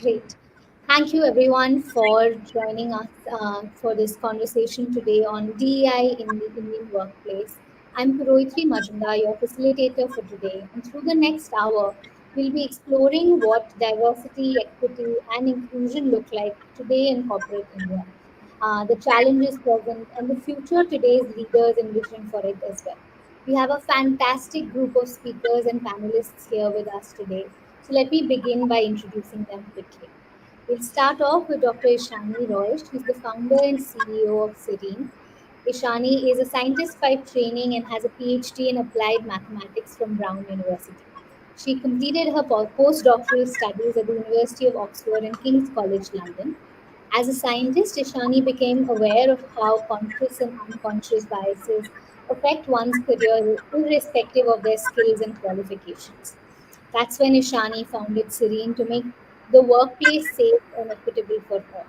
Great. Thank you everyone for joining us for this conversation today on DEI in the Indian workplace. I'm Purohitri Majumdar, your facilitator for today. And through the next hour, we'll be exploring what diversity, equity, and inclusion look like today in corporate India, the challenges present, and the future today's leaders envision for it as well. We have a fantastic group of speakers and panelists here with us today. So let me begin by introducing them quickly. We'll start off with Dr. Ishani Roy. She's the founder and CEO of Serene. Ishani is a scientist by training and has a PhD in applied mathematics from Brown University. She completed her postdoctoral studies at the University of Oxford and King's College London. As a scientist, Ishani became aware of how conscious and unconscious biases affect one's career irrespective of their skills and qualifications. That's when Ishani founded Serene to make the workplace safe and equitable for all.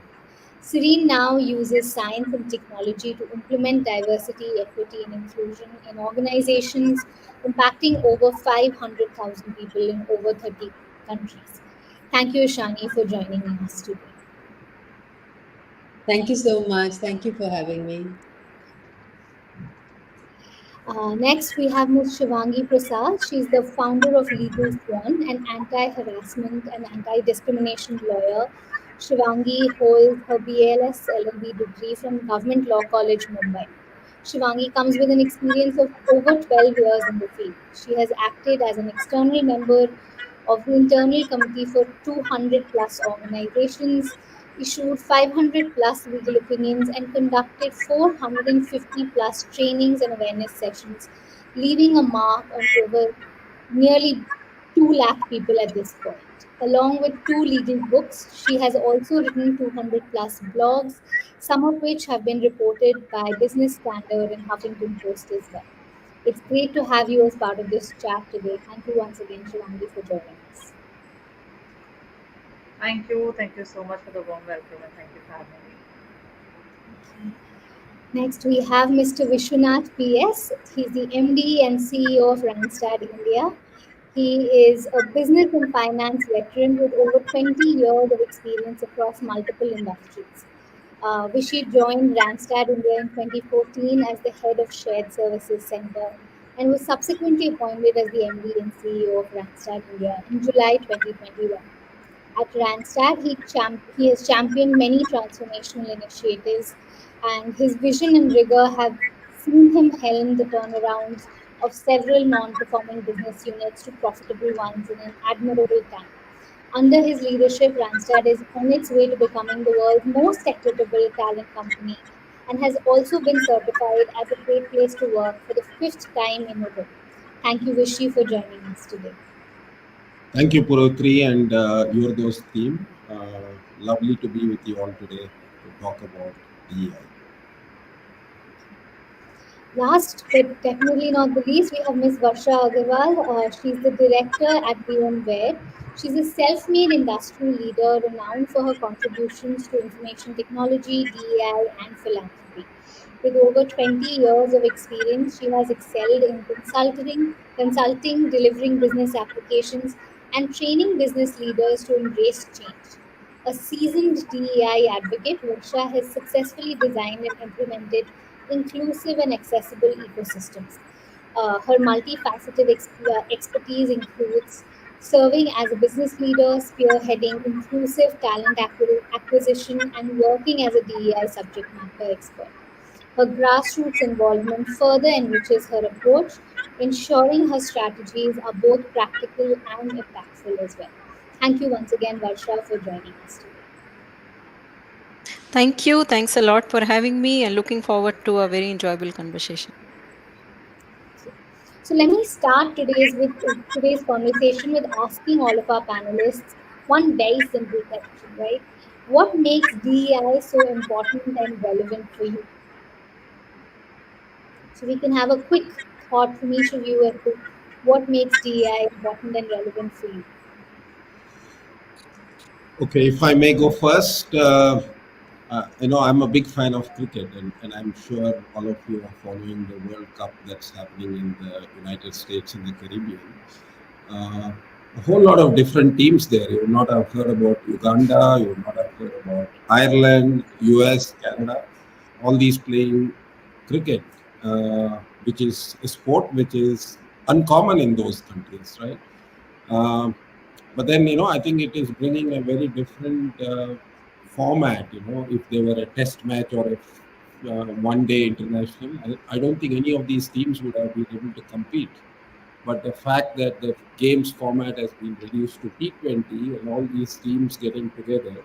Serene now uses science and technology to implement diversity, equity, and inclusion in organizations impacting over 500,000 people in over 30 countries. Thank you, Ishani, for joining us today. Thank you so much. Thank you for having me. Next, we have Ms. Shivangi Prasad. She's the founder of Legal Swan, an anti harassment and anti discrimination lawyer. Shivangi holds her BLS LLB degree from Government Law College, Mumbai. Shivangi comes with an experience of over 12 years in the field. She has acted as an external member of the internal committee for 200 plus organizations, issued 500 plus legal opinions, and conducted 450 plus trainings and awareness sessions, leaving a mark on over nearly 2 lakh people at this point. Along with two legal books, she has also written 200 plus blogs, some of which have been reported by Business Standard and Huffington Post as well. It's great to have you as part of this chat today. Thank you once again, Shivangi, for joining us. Thank you. Thank you so much for the warm welcome and thank you for having me. Next, we have Mr. Vishwanath PS. He's the MD and CEO of Randstad India. He is a business and finance veteran with over 20 years of experience across multiple industries. Vishy joined Randstad India in 2014 as the head of Shared Services Center and was subsequently appointed as the MD and CEO of Randstad India in July 2021. At Randstad, he has championed many transformational initiatives, and his vision and rigor have seen him helm the turnarounds of several non performing business units to profitable ones in an admirable time. Under his leadership, Randstad is on its way to becoming the world's most equitable talent company and has also been certified as a great place to work for the fifth time in a row. Thank you, Vishy, for joining us today. Thank you, Purotri, and your those team. Lovely to be with you all today to talk about DEI. Last but definitely not the least, we have Ms. Varsha Agarwal. She's the director at VMware. She's a self made industry leader renowned for her contributions to information technology, DEI, and philanthropy. With over 20 years of experience, she has excelled in consulting, delivering business applications, and training business leaders to embrace change. A seasoned DEI advocate, Varsha has successfully designed and implemented inclusive and accessible ecosystems. Her multifaceted expertise includes serving as a business leader, spearheading inclusive talent acquisition, and working as a DEI subject matter expert. Her grassroots involvement further enriches her approach, ensuring her strategies are both practical and impactful as well. Thank you once again, Varsha, for joining us today. Thank you. Thanks a lot for having me and looking forward to a very enjoyable conversation. So let me start today's conversation with asking all of our panelists one very simple question, right? What makes DEI so important and relevant for you? So we can have a quick thought from each of you as to what makes DEI important and relevant for you. Okay, if I may go first, I'm a big fan of cricket, and I'm sure all of you are following the World Cup that's happening in the United States and the Caribbean. Uh, a whole lot of different teams there. You would not have heard about Uganda, you would not have heard about Ireland, US, Canada, all these playing cricket, which is a sport which is uncommon in those countries, right? Um, but then, I think it is bringing a very different format. If they were a test match or if one day international, I don't think any of these teams would have been able to compete. But the fact that the games format has been reduced to T20 and all these teams getting together,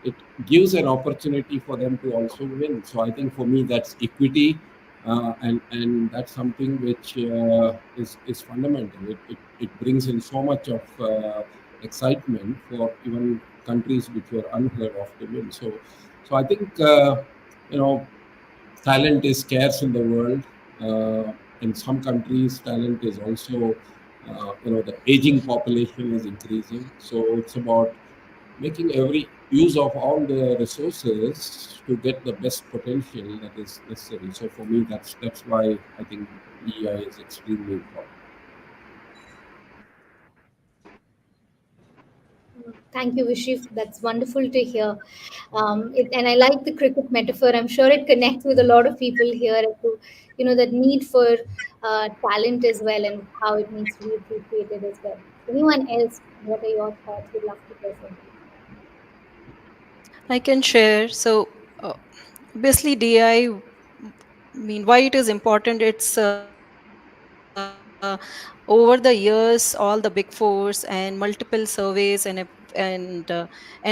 it gives an opportunity for them to also win. So I think for me that's equity, and that's something which is fundamental. It brings in so much of excitement for even countries which were unheard of to win. So I think you know talent is scarce in the world. In some countries, talent is also, the aging population is increasing. So it's about making every use of all the resources to get the best potential that is necessary. So for me, that's why I think EI is extremely important. Thank you, Vishi. That's wonderful to hear. And I like the cricket metaphor. I'm sure it connects with a lot of people here as to, that need for talent as well and how it needs to be appreciated as well. Anyone else, what are your thoughts? We'd love to hear from you. I can share. So, obviously, DI, mean, why it is important? It's over the years, all the big fours and multiple surveys and n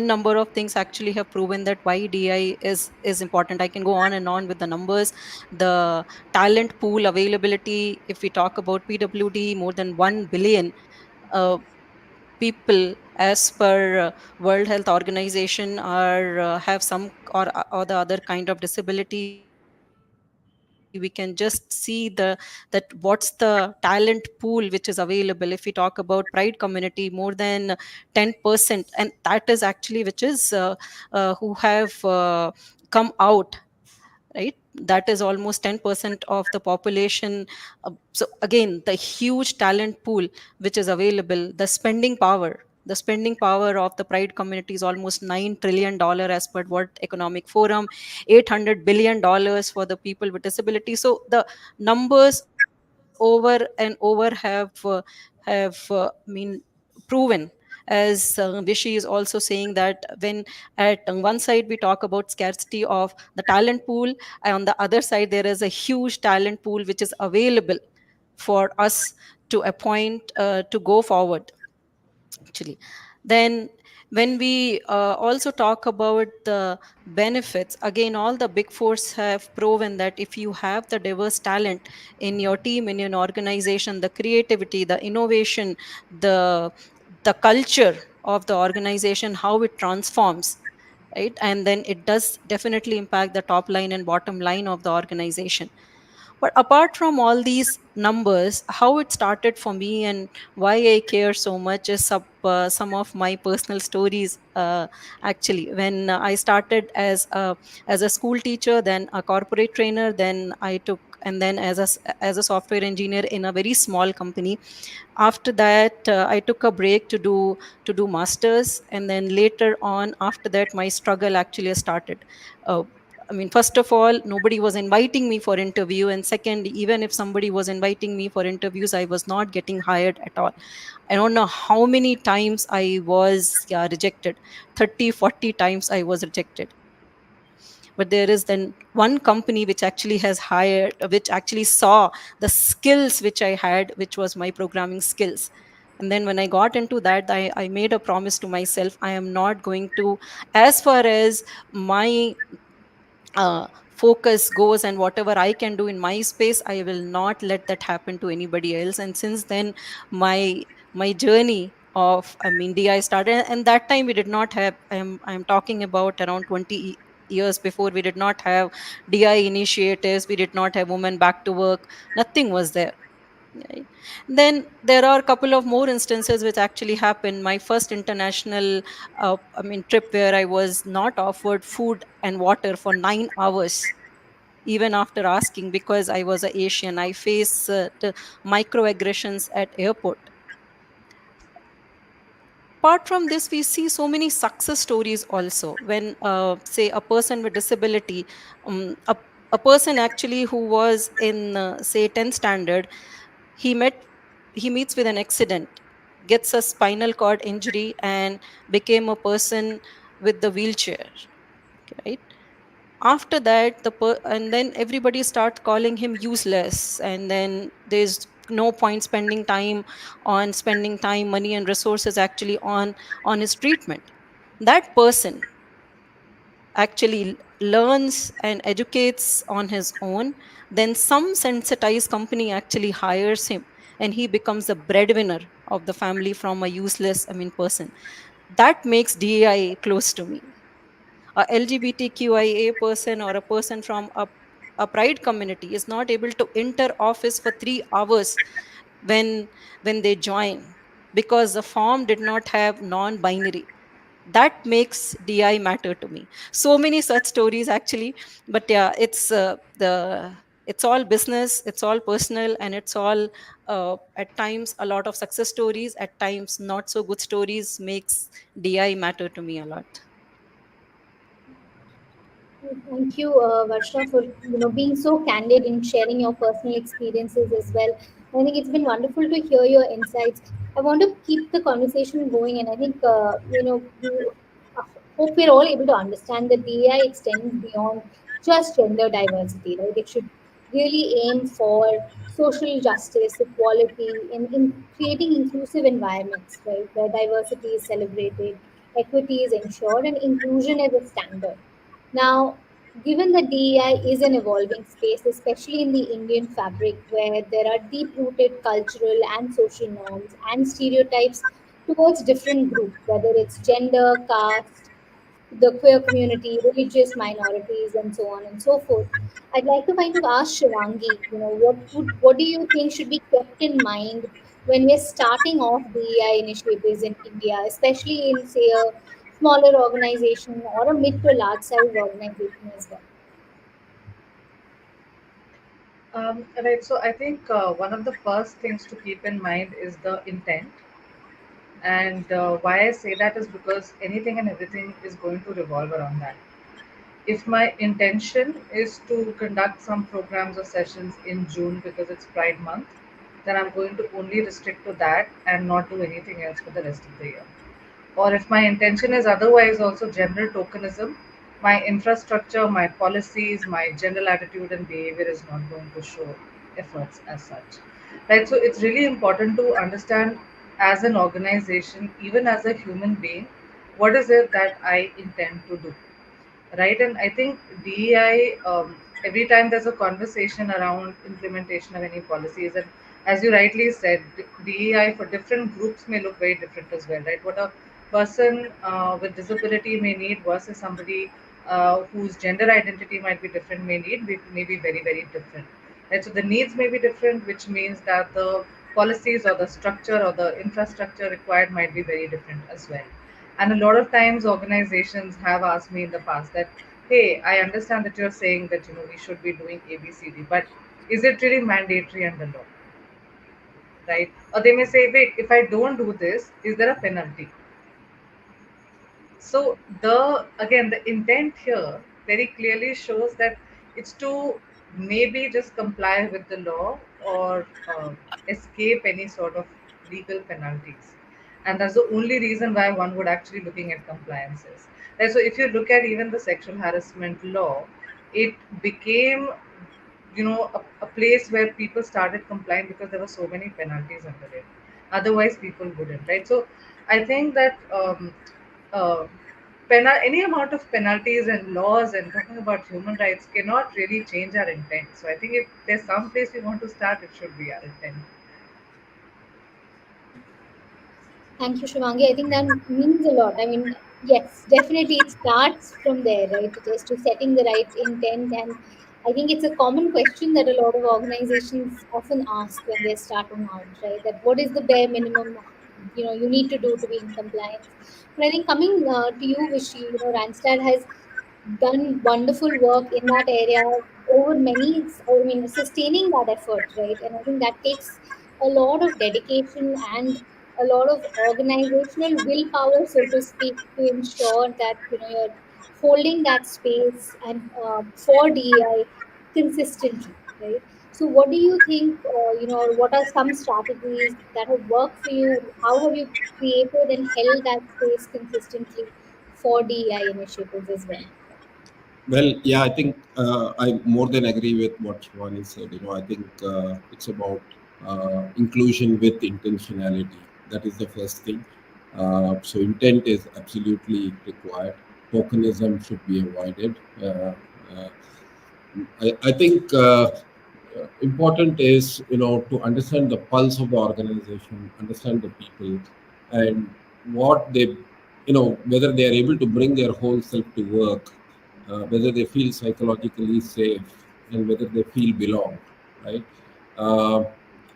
number of things actually have proven that why DI is important. I can go on and on with the numbers. The talent pool availability, if we talk about PWD, more than 1 billion people as per World Health Organization are have some or the other kind of disability. We can just see that what's the talent pool which is available. If we talk about pride community, more than 10%, and that is actually which is who have come out, right? That is almost 10% of the population. So again, the huge talent pool which is available, the spending power of the pride community is almost $9 trillion as per World Economic Forum, $800 billion for the people with disability. So the numbers over and over have proven, as Vishy is also saying, that when at one side we talk about scarcity of the talent pool, and on the other side there is a huge talent pool which is available for us to appoint to go forward, actually. Then when we also talk about the benefits, again, all the big fours have proven that if you have the diverse talent in your team, in your organization, the creativity, the innovation, the the culture of the organization, how it transforms, right? And then it does definitely impact the top line and bottom line of the organization. But apart from all these numbers, how it started for me and why I care so much is some of my personal stories. Actually, when I started as a school teacher, then a corporate trainer, then I took, and then as a software engineer in a very small company. After that, I took a break to do masters, and then later on, after that, my struggle actually started. Uh, I mean, first of all, nobody was inviting me for interview, and second, even if somebody was inviting me for interviews, I was not getting hired at all. I don't know how many times I was, yeah, rejected. 30, 40 times I was rejected. But there is then one company which actually has hired, which actually saw the skills which I had, which was my programming skills. And then when I got into that, I made a promise to myself, I am not going to, as far as my focus goes and whatever I can do in my space, I will not let that happen to anybody else. And since then, my journey of, I mean, DI started, and that time we did not have, I'm talking about around 20 years before, we did not have DI initiatives, we did not have women back to work, nothing was there. Right. Then there are a couple of more instances which actually happened. My first international, trip, where I was not offered food and water for 9 hours, even after asking, because I was a Asian. I faced the microaggressions at airport. apart from this, we see so many success stories also. When say a person with disability, um, a, a person actually who was in say 10th standard, he met he meets with an accident, gets a spinal cord injury, and became a person with the wheelchair, right? After that, and then everybody starts calling him useless, and then there's no point spending time, money and resources actually on his treatment. That person actually learns and educates on his own. Then some sensitized company actually hires him, and he becomes the breadwinner of the family from a useless, I mean, person. That makes DEI close to me. A LGBTQIA person or a person from a pride community is not able to enter office for 3 hours when they join, because the form did not have non-binary. That makes DI matter to me. So many such stories actually. But yeah, it's all business, it's all personal, and it's all at times a lot of success stories, at times not so good stories makes DI matter to me a lot. Thank you, Varsha, for being so candid in sharing your personal experiences as well. I think it's been wonderful to hear your insights. I want to keep the conversation going, and I think hope we're all able to understand that DEI extends beyond just gender diversity, right? It should really aim for social justice, equality, in creating inclusive environments, right, where diversity is celebrated, equity is ensured, and inclusion is a standard. Now, given that DEI is an evolving space, especially in the Indian fabric, where there are deep rooted cultural and social norms and stereotypes towards different groups, whether it's gender, caste, the queer community, religious minorities, and so on and so forth. I'd like to kind of ask Shivangi, what do you think should be kept in mind when we're starting off DEI initiatives in India, especially in say a smaller organization or a mid to large size organization as well? Right. So I think one of the first things to keep in mind is the intent. And why I say that is because anything and everything is going to revolve around that. If my intention is to conduct some programs or sessions in June because it's Pride Month, then I'm going to only restrict to that and not do anything else for the rest of the year. Or if my intention is otherwise also general tokenism, my infrastructure, my policies, my general attitude and behavior is not going to show efforts as such. Right? So it's really important to understand as an organization, even as a human being, what is it that I intend to do, right? And I think DEI, every time there's a conversation around implementation of any policies, and as you rightly said, DEI for different groups may look very different as well, right? What a person with disability may need versus somebody whose gender identity might be different may be very, very different. Right? So the needs may be different, which means that the policies or the structure or the infrastructure required might be very different as well. And a lot of times organizations have asked me in the past that, hey, I understand that you're saying that we should be doing ABCD, but is it really mandatory under law? Right? Or they may say, wait, if I don't do this, is there a penalty? So the intent here very clearly shows that it's to maybe just comply with the law or escape any sort of legal penalties, and that's the only reason why one would actually looking at compliances. And so if you look at even the sexual harassment law, it became a place where people started complying because there were so many penalties under it. Otherwise, people wouldn't, right? So I think that uh, any amount of penalties and laws and talking about human rights cannot really change our intent. So I think if there's some place we want to start, it should be our intent. Thank you, Shivangi. I think that means a lot. I mean, yes, definitely it starts from there, right? Just to setting the right intent. And I think it's a common question that a lot of organizations often ask when they're starting out, right? That what is the bare minimum, you need to do to be in compliance. But I think coming to you, Vishy, Randstad has done wonderful work in that area over many, I mean, sustaining that effort, right? And I think that takes a lot of dedication and a lot of organizational willpower, so to speak, to ensure that you're holding that space and for DEI consistently, right? So, what do you think? Or what are some strategies that have worked for you? How have you created and held that space consistently for DEI initiatives as well? Well, yeah, I think I more than agree with what Shivani said. I think it's about inclusion with intentionality. That is the first thing. So intent is absolutely required. Tokenism should be avoided. Uh, I think important is to understand the pulse of the organization, understand the people, and what they whether they are able to bring their whole self to work, whether they feel psychologically safe, and whether they feel belong, right? Uh,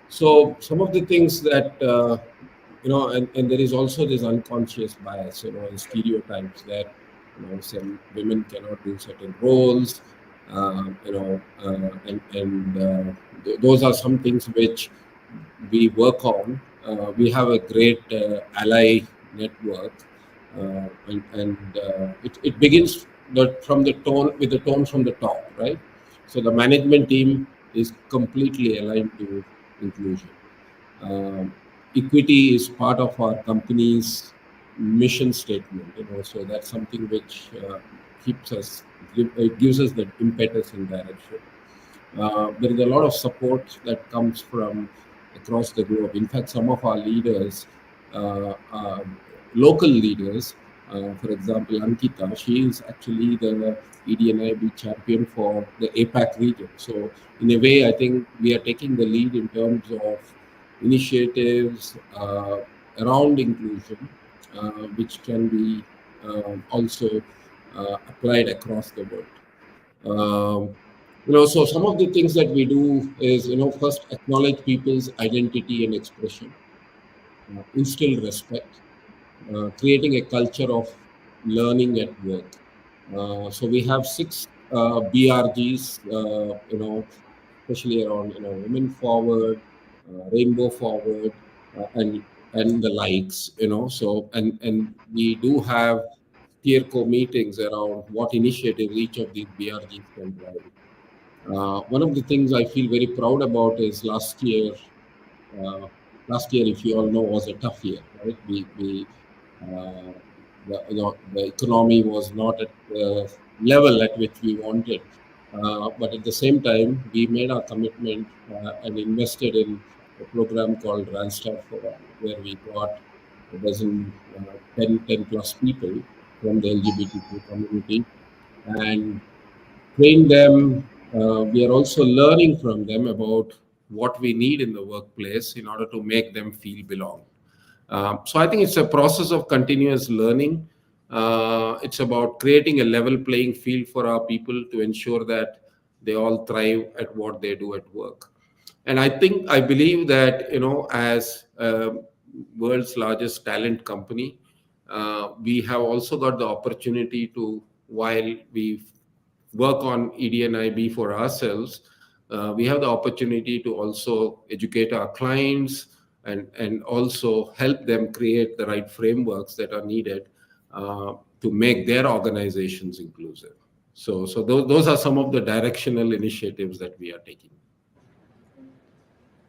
so some of the things that and there is also this unconscious bias, and stereotypes that some women cannot do certain roles, those are some things which we work on. We have a great ally network, it begins from the tone with the tone from the top, right? So the management team is completely aligned to inclusion. Um, Equity is part of our company's mission statement, so that's something which keeps us, it gives us that impetus and direction. There is a lot of support that comes from across the globe. In fact, some of our leaders, local leaders, for example, Ankita, she is actually the EDNIB champion for the APAC region. So, in a way, I think we are taking the lead in terms of initiatives around inclusion, which can be also applied across the world. Um, so some of the things that we do is, first acknowledge people's identity and expression, instill respect, creating a culture of learning at work. So we have six BRGs, especially around, women forward, rainbow forward, and the likes, So and we do have peer co meetings around what initiative each of these BRGs can drive. One of the things I feel very proud about is last year. Uh, Last year, if you all know, was a tough year, right? Uh, the economy was not at the level at which we wanted, but at the same time, we made our commitment and invested in a program called Randstad for All, where we brought a dozen, 10 plus people from the LGBTQ community and train them. We are also learning from them about what we need in the workplace in order to make them feel belong. So I think it's a process of continuous learning. It's about creating a level playing field for our people to ensure that they all thrive at what they do at work. And I believe that as world's largest talent company, we have also got the opportunity to, while we work on ED&IB for ourselves, we have the opportunity to also educate our clients and also help them create the right frameworks that are needed to make their organizations inclusive. So those are some of the directional initiatives that we are taking.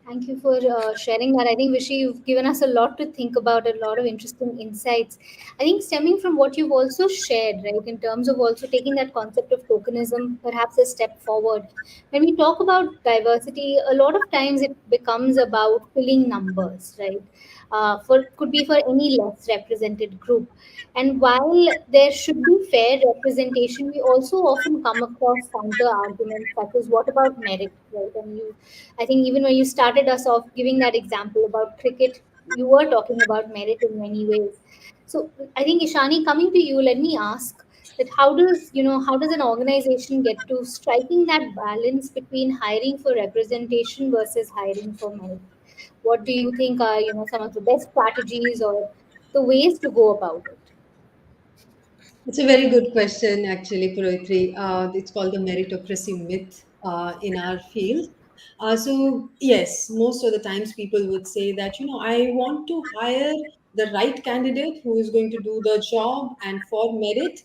Thank you for sharing that. I think, Vishy, you've given us a lot to think about, a lot of interesting insights. I think stemming from what you've also shared, right, in terms of also taking that concept of tokenism perhaps a step forward. When we talk about diversity, a lot of times it becomes about filling numbers, right? For could be for any less represented group. And while there should be fair representation, we also often come across counter arguments such as what about merit, right? And I think even when you started us off giving that example about cricket, you were talking about merit in many ways. So I think Ishani, coming to you, let me ask that how does an organization get to striking that balance between hiring for representation versus hiring for merit? What do you think are some of the best strategies or the ways to go about it? It's a very good question, actually, Purohitri. It's called the meritocracy myth in our field. So yes, most of the times people would say that, I want to hire the right candidate who is going to do the job, and for merit,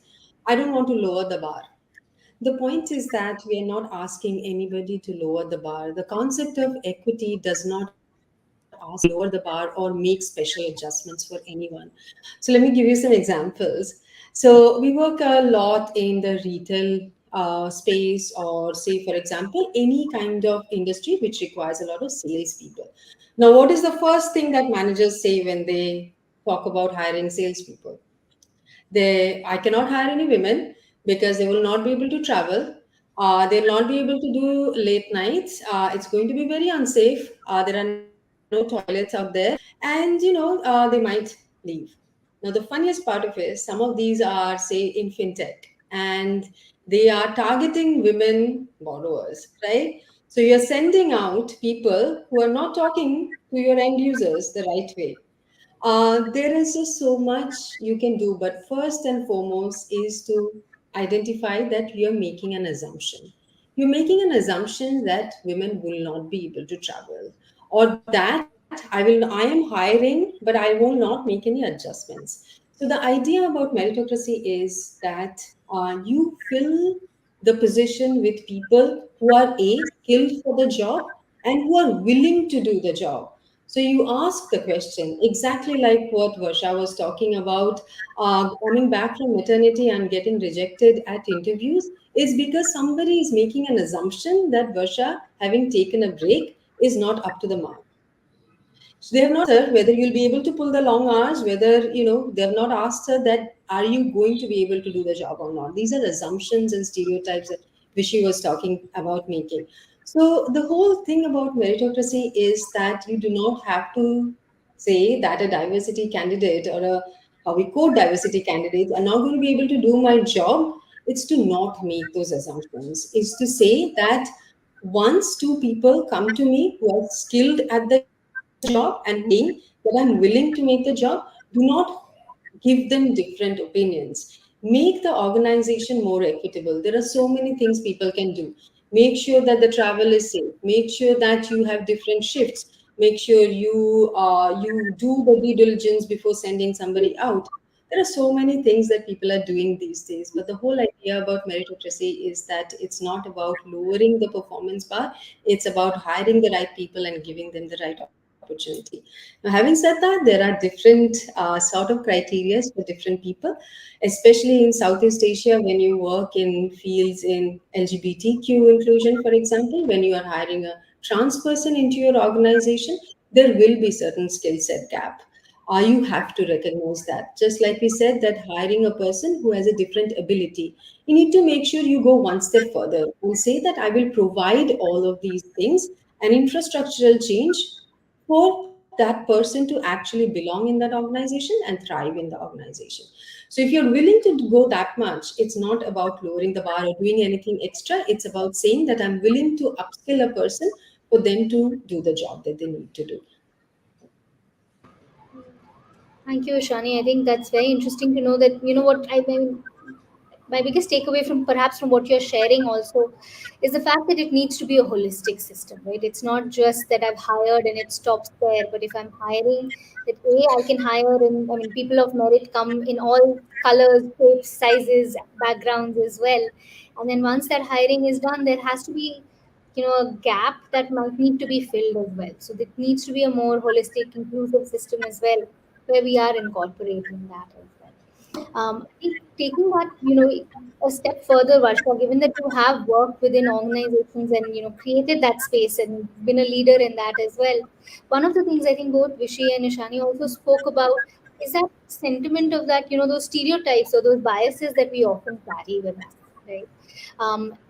I don't want to lower the bar. The point is that we are not asking anybody to lower the bar. The concept of equity does not ask anybody to lower the bar or make special adjustments for anyone. So let me give you some examples. So we work a lot in the retail space, or say, for example, any kind of industry which requires a lot of salespeople. Now, what is the first thing that managers say when they talk about hiring salespeople? I cannot hire any women because they will not be able to travel. They'll not be able to do late nights. It's going to be very unsafe. There are no toilets out there, and they might leave. Now, the funniest part of it, some of these are, say, in fintech, and they are targeting women borrowers, right? So you're sending out people who are not talking to your end users the right way. There is just so much you can do, but first and foremost is to identify that you're making an assumption. You're making an assumption that women will not be able to travel, or that I am hiring, but I will not make any adjustments. So the idea about meritocracy is that you fill the position with people who are skilled for the job and who are willing to do the job. So you ask the question exactly like what Varsha was talking about, coming back from maternity and getting rejected at interviews is because somebody is making an assumption that Varsha, having taken a break, is not up to the mark. So they have not asked her whether you'll be able to pull the long hours, whether, they have not asked her that, are you going to be able to do the job or not? These are assumptions and stereotypes that Vishy was talking about making. So the whole thing about meritocracy is that you do not have to say that a diversity candidate or a how we code diversity candidates are not going to be able to do my job. It's to not make those assumptions. It's to say that once two people come to me who are skilled at the job and who are saying that I'm willing to make the job, do not give them different opinions. Make the organization more equitable. There are so many things people can do. Make sure that the travel is safe. Make sure that you have different shifts. Make sure you do the due diligence before sending somebody out. There are so many things that people are doing these days, but the whole idea about meritocracy is that it's not about lowering the performance bar, it's about hiring the right people and giving them the right opportunity. Now, having said that, there are different sort of criteria for different people, especially in Southeast Asia. When you work in fields in LGBTQ inclusion, for example, when you are hiring a trans person into your organization, there will be certain skill set gap. You have to recognize that. Just like we said, that hiring a person who has a different ability, you need to make sure you go one step further and say that I will provide all of these things, an infrastructural change for that person to actually belong in that organization and thrive in the organization. So if you're willing to go that much, it's not about lowering the bar or doing anything extra. It's about saying that I'm willing to upskill a person for them to do the job that they need to do. Thank you, Shani. I think that's very interesting to know that, what I mean, my biggest takeaway from perhaps from what you're sharing also is the fact that it needs to be a holistic system, right? It's not just that I've hired and it stops there, but if I'm hiring, that I can hire, and I mean, people of merit come in all colors, shapes, sizes, backgrounds as well. And then once that hiring is done, there has to be, a gap that might need to be filled as well. So it needs to be a more holistic, inclusive system as well, where we are incorporating that as well. I think taking that, a step further, Varsha, given that you have worked within organizations and, created that space and been a leader in that as well, one of the things I think both Vishy and Ishani also spoke about is that sentiment of that, those stereotypes or those biases that we often carry with us, right?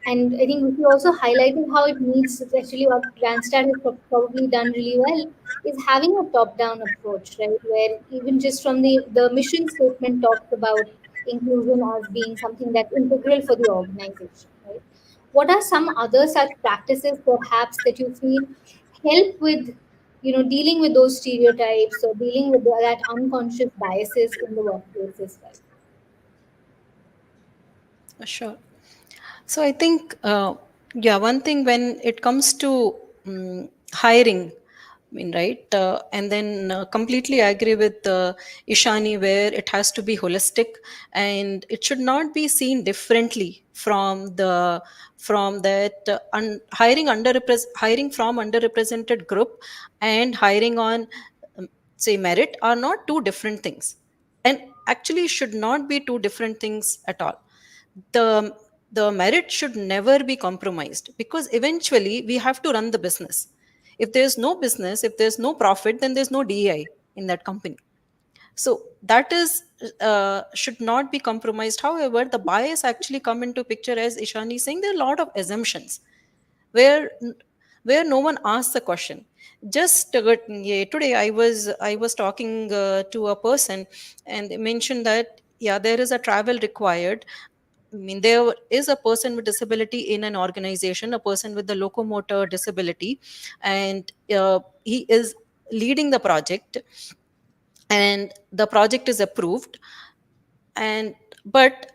And I think we also highlighted how it needs, actually what Randstad has probably done really well is having a top-down approach, right? Where even just from the mission statement talks about inclusion as being something that's integral for the organization, right? What are some other such practices perhaps that you feel help with, dealing with those stereotypes or dealing with that unconscious biases in the workplace as well? Sure. So I think, yeah, one thing when it comes to hiring. I mean, right? And then completely agree with Ishani, where it has to be holistic and it should not be seen differently from that hiring from underrepresented group and hiring on say merit are not two different things, and actually should not be two different things at all. The the merit should never be compromised, because eventually we have to run the business. If there's no business, if there's no profit, then there's no DEI in that company. So that is should not be compromised. However, the bias actually come into picture, as Ishani is saying. There are a lot of assumptions where where no one asks the question. Just yeah, today I was talking to a person, and they mentioned that yeah, there is a travel required. I mean, there is a person with disability in an organization, a person with the locomotor disability, and he is leading the project, and the project is approved. And but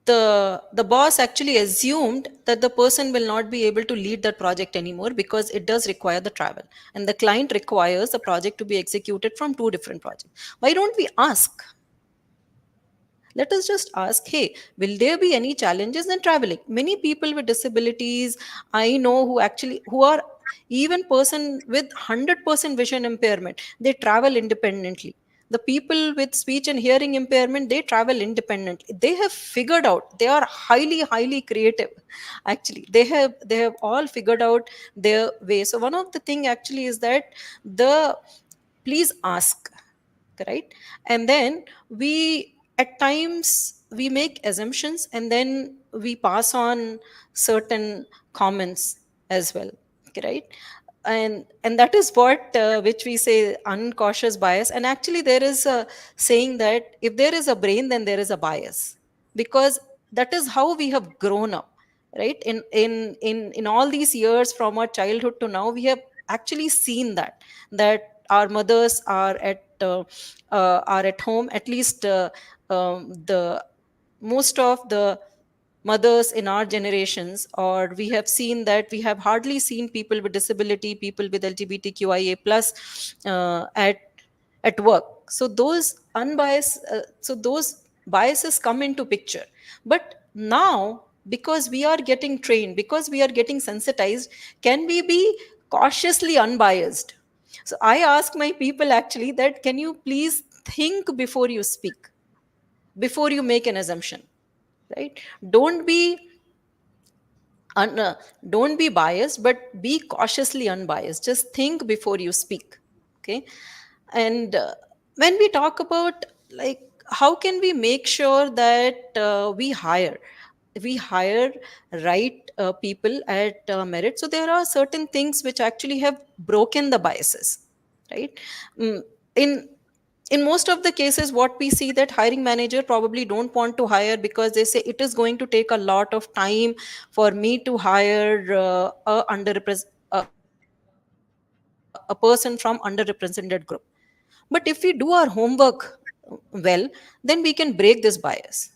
the boss actually assumed that the person will not be able to lead that project anymore because it does require the travel, and the client requires the project to be executed from two different projects. Why don't we ask? Let us just ask, hey, will there be any challenges in traveling? Many people with disabilities I know who are even person with 100% vision impairment, they travel independently. The people with speech and hearing impairment, they travel independently. They have figured out, they are highly creative. Actually, they have all figured out their way. So one of the thing actually is that the please ask, right? And then we at times we make assumptions, and then we pass on certain comments as well, right? And that is what which we say uncautious bias. And actually there is a saying that if there is a brain, then there is a bias, because that is how we have grown up, right? In all these years from our childhood to now, we have actually seen that our mothers are at home. At least the most of the mothers in our generations, or we have seen that we have hardly seen people with disability, people with LGBTQIA plus at work. So those unbiased so those biases come into picture. But now, because we are getting trained, because we are getting sensitized, can we be cautiously unbiased? So I ask my people actually that, can you please think before you speak, before you make an assumption, right? don't be un, uh, don't be biased, but be cautiously unbiased. Just think before you speak. Okay. And when we talk about, like, how can we make sure that we hire right people at merit? So there are certain things which actually have broken the biases, right? Mm, in in most of the cases, what we see, that hiring manager probably don't want to hire because they say it is going to take a lot of time for me to hire a person from underrepresented group. But if we do our homework well, then we can break this bias,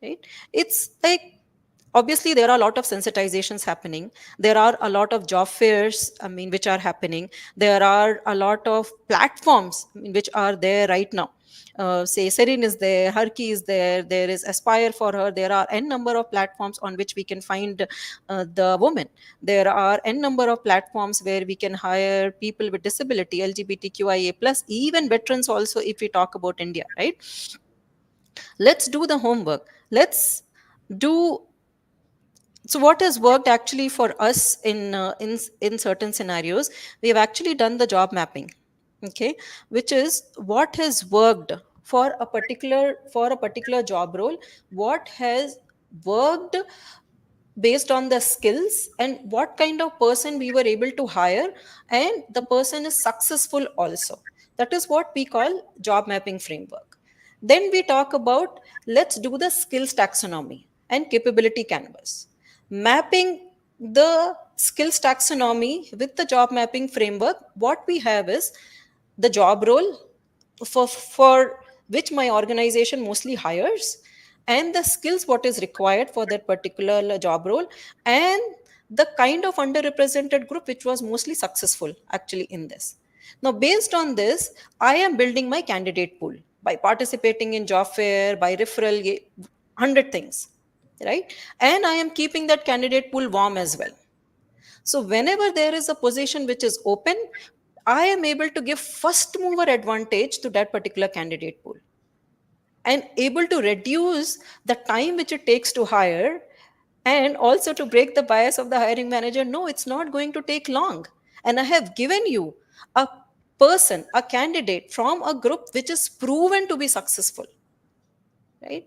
right? It's like, obviously there are a lot of sensitizations happening. There are a lot of job fairs, I mean, which are happening. There are a lot of platforms, I mean, which are there right now. Say Serene is there, Harki is there, there is Aspire for her. There are n number of platforms on which we can find the women. There are n number of platforms where we can hire people with disability, LGBTQIA plus, even veterans also, if we talk about India, right? Let's do the homework. Let's do. So what has worked actually for us in certain scenarios, we have actually done the job mapping. Okay. Which is what has worked for a particular job role, what has worked based on the skills, and what kind of person we were able to hire, and the person is successful also. That is what we call job mapping framework. Then we talk about, let's do the skills taxonomy and capability canvas. Mapping the skills taxonomy with the job mapping framework, what we have is the job role for which my organization mostly hires, and the skills what is required for that particular job role, and the kind of underrepresented group which was mostly successful actually in this. Now, based on this, I am building my candidate pool by participating in job fair, by referral, 100 things, right? And I am keeping that candidate pool warm as well. So whenever there is a position which is open, I am able to give first mover advantage to that particular candidate pool and able to reduce the time which it takes to hire, and also to break the bias of the hiring manager. No, it's not going to take long. And I have given you a person, a candidate from a group which is proven to be successful, right?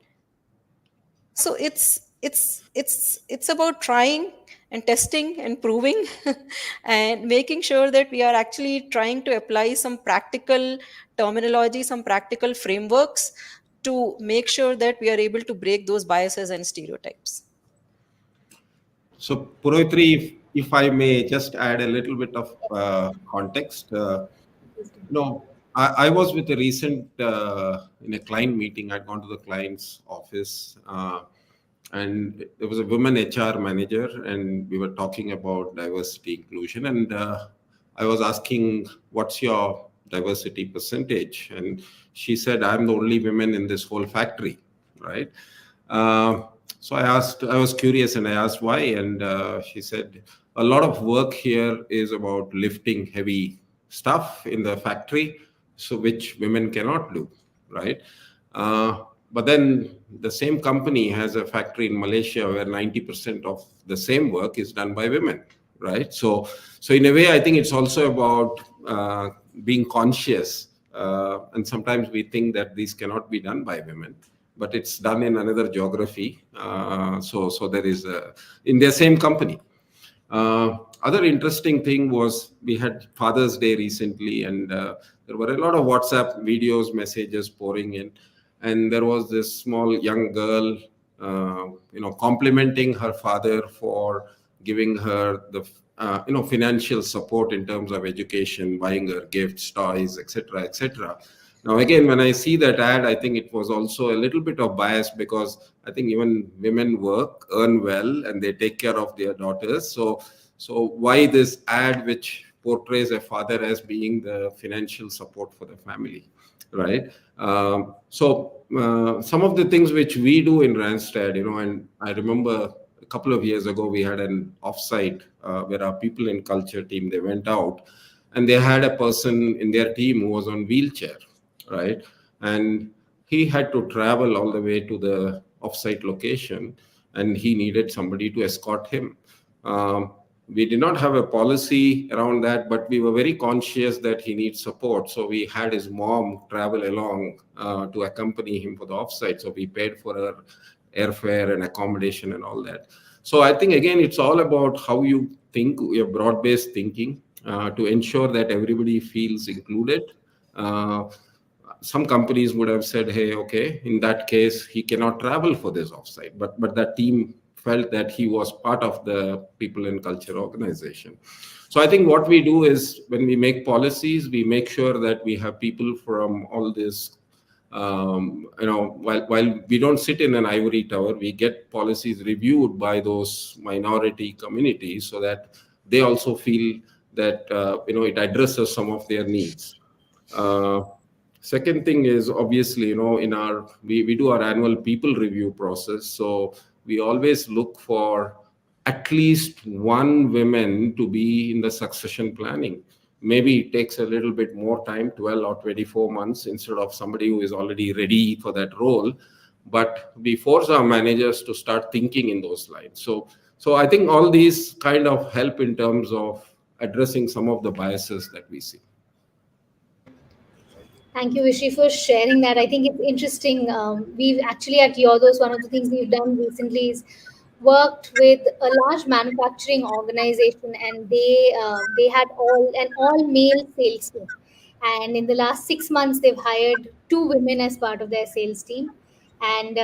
So it's about trying and testing and proving and making sure that we are actually trying to apply some practical terminology, some practical frameworks to make sure that we are able to break those biases and stereotypes. So, Purohitri, if I may just add a little bit of context, I was with a recent in a client meeting. I'd gone to the client's office, and there was a woman HR manager, and we were talking about diversity inclusion. And I was asking, "What's your diversity percentage?" And she said, "I'm the only woman in this whole factory," right? Uh, so I was curious and I asked why. And she said, "A lot of work here is about lifting heavy stuff in the factory, so which women cannot do, right? But then the same company has a factory in Malaysia where 90% of the same work is done by women, right? So in a way, I think it's also about being conscious. And sometimes we think that these cannot be done by women, but it's done in another geography. So there is in the same company. Other interesting thing was we had Father's Day recently, and there were a lot of WhatsApp videos, messages pouring in, and there was this small young girl, complimenting her father for giving her the financial support in terms of education, buying her gifts, toys, etc., etc. Now, again, when I see that ad, I think it was also a little bit of bias because I think even women work, earn well, and they take care of their daughters. So why this ad which portrays a father as being the financial support for the family, right? Some of the things which we do in Randstad, and I remember a couple of years ago we had an offsite where our people in culture team, they went out and they had a person in their team who was on wheelchair, right? And he had to travel all the way to the offsite location, and he needed somebody to escort him. We did not have a policy around that, but we were very conscious that he needs support. So we had his mom travel along to accompany him for the offsite. So we paid for her airfare and accommodation and all that. So I think, again, it's all about how you think, your broad-based thinking, to ensure that everybody feels included. Some companies would have said, "Hey, okay, in that case, he cannot travel for this offsite," but that team felt that he was part of the people and culture organization. So I think what we do is when we make policies, we make sure that we have people from all this. While we don't sit in an ivory tower, we get policies reviewed by those minority communities so that they also feel that it addresses some of their needs. Second thing is, obviously, in we do our annual people review process. So we always look for at least one woman to be in the succession planning. Maybe it takes a little bit more time, 12 or 24 months, instead of somebody who is already ready for that role. But we force our managers to start thinking in those lines. So I think all these kind of help in terms of addressing some of the biases that we see. Thank you, Vishi, for sharing that. I think it's interesting. We've actually at Yodos, one of the things we've done recently is worked with a large manufacturing organization, and they had all male sales team. And in the last 6 months, they've hired two women as part of their sales team. And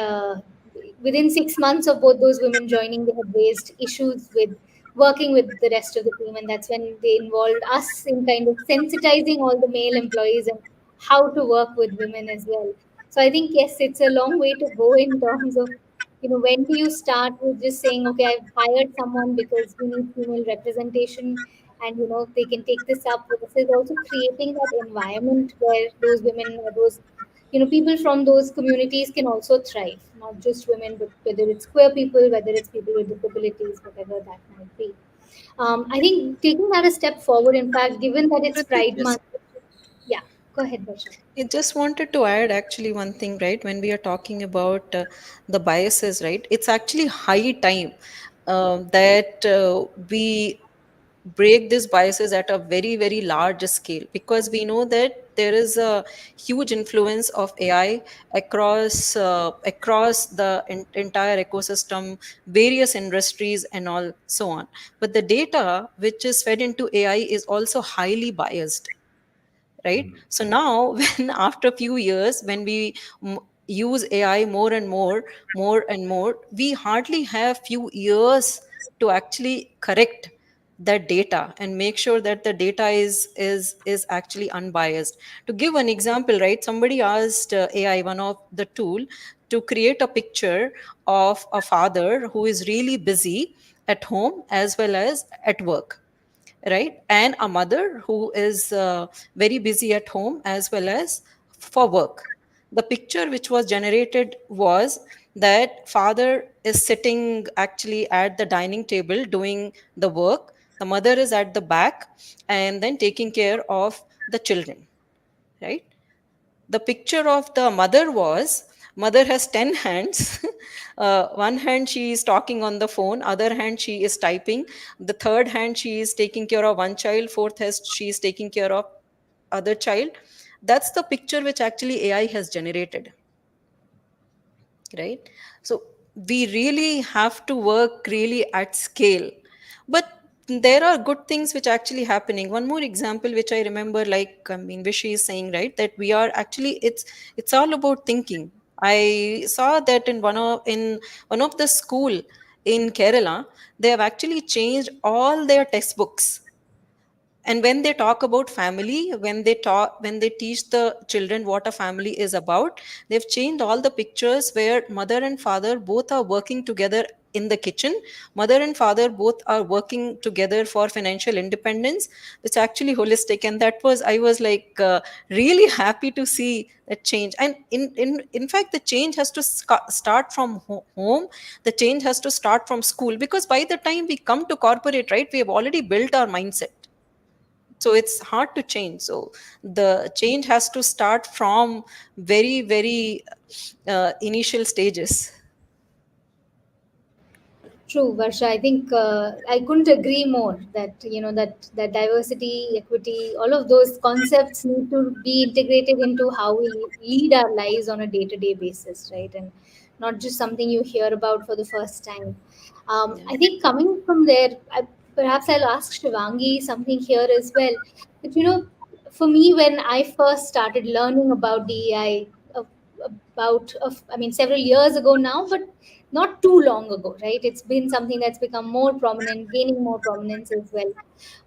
within 6 months of both those women joining, they had raised issues with working with the rest of the team, and that's when they involved us in kind of sensitizing all the male employees and how to work with women as well. So I think, yes, it's a long way to go in terms of When do you start with just saying, okay, I've hired someone because we need female representation, and they can take this up, versus also creating that environment where those women or those people from those communities can also thrive, not just women, but whether it's queer people, whether it's people with disabilities, whatever that might be. I think taking that a step forward, in fact, given that it's Prithvi, Pride just Month. Yeah, go ahead, Varsha. I just wanted to add actually one thing, right? When we are talking about the biases, right? It's actually high time that we break these biases at a very, very large scale, because we know that there is a huge influence of AI across the entire ecosystem, various industries, and all so on. But the data which is fed into AI is also highly biased, right? So now when after a few years, when we use AI more and more and more, we hardly have few years to actually correct that data and make sure that the data is actually unbiased. To give an example, right, somebody asked AI, one of the tool, to create a picture of a father who is really busy at home as well as at work, right, and a mother who is very busy at home as well as for work. The picture which was generated was that father is sitting actually at the dining table doing the work, the mother is at the back and then taking care of the children, right? The picture of the mother was, mother has 10 hands. One hand she is talking on the phone, other hand she is typing, the third hand she is taking care of one child, fourth has she is taking care of other child. That's the picture which actually AI has generated, right? So we really have to work really at scale. But there are good things which actually happening. One more example which I remember, like, I mean, Vishy is saying, right, that we are actually, it's all about thinking. I saw that in one of the school in Kerala, they have actually changed all their textbooks. And when they talk about family, when they teach the children what a family is about, they've changed all the pictures where mother and father both are working together in the kitchen, mother and father both are working together for financial independence. It's actually holistic, and that was, I was like, really happy to see that change. And in fact, the change has to start from home. The change has to start from school, because by the time we come to corporate, right, we have already built our mindset, so it's hard to change. So the change has to start from very, very initial stages. True, Varsha. I think I couldn't agree more that that diversity, equity, all of those concepts need to be integrated into how we lead our lives on a day-to-day basis, right? And not just something you hear about for the first time. Yeah. I think coming from there, perhaps I'll ask Shivangi something here as well. But for me, when I first started learning about DEI, I mean, several years ago now, but not too long ago, right? It's been something that's become more prominent, gaining more prominence as well.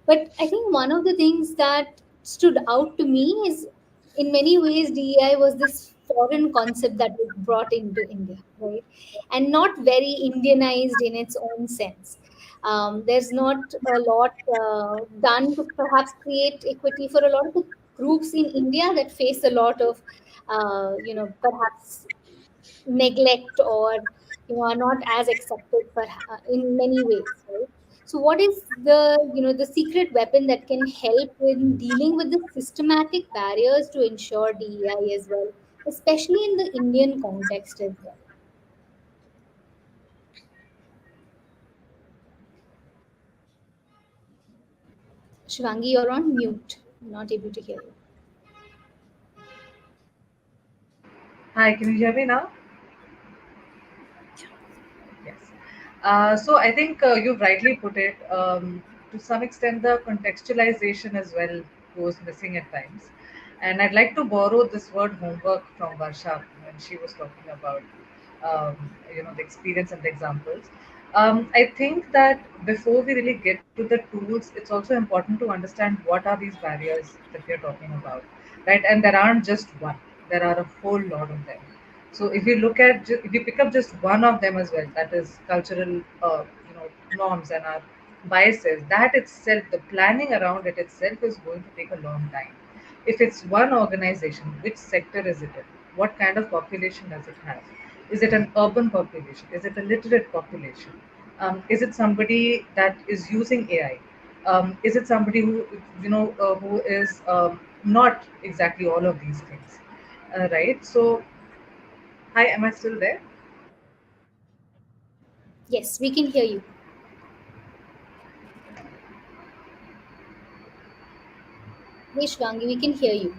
But I think one of the things that stood out to me is, in many ways, DEI was this foreign concept that was brought into India, right? And not very Indianized in its own sense. There's not a lot done to perhaps create equity for a lot of the groups in India that face a lot of, perhaps neglect, or are not as accepted in many ways, right? So what is the the secret weapon that can help in dealing with the systematic barriers to ensure DEI as well, especially in the Indian context as well? Shivangi, you're on mute. I'm not able to hear you. Hi, can you hear me now? Yes. So I think you've rightly put it. To some extent, the contextualization as well goes missing at times. And I'd like to borrow this word homework from Varsha when she was talking about, the experience and the examples. I think that before we really get to the tools, it's also important to understand what are these barriers that we're talking about, right? And there aren't just one. There are a whole lot of them. So if you look at, if you pick up just one of them as well, that is cultural, norms and our biases. That itself, the planning around it itself, is going to take a long time. If it's one organization, which sector is it in? What kind of population does it have? Is it an urban population? Is it a literate population? Is it somebody that is using AI? Is it somebody who, who is not exactly all of these things? Right. So, hi, am I still there? Yes, we can hear you. Yes, Shvangi, we can hear you.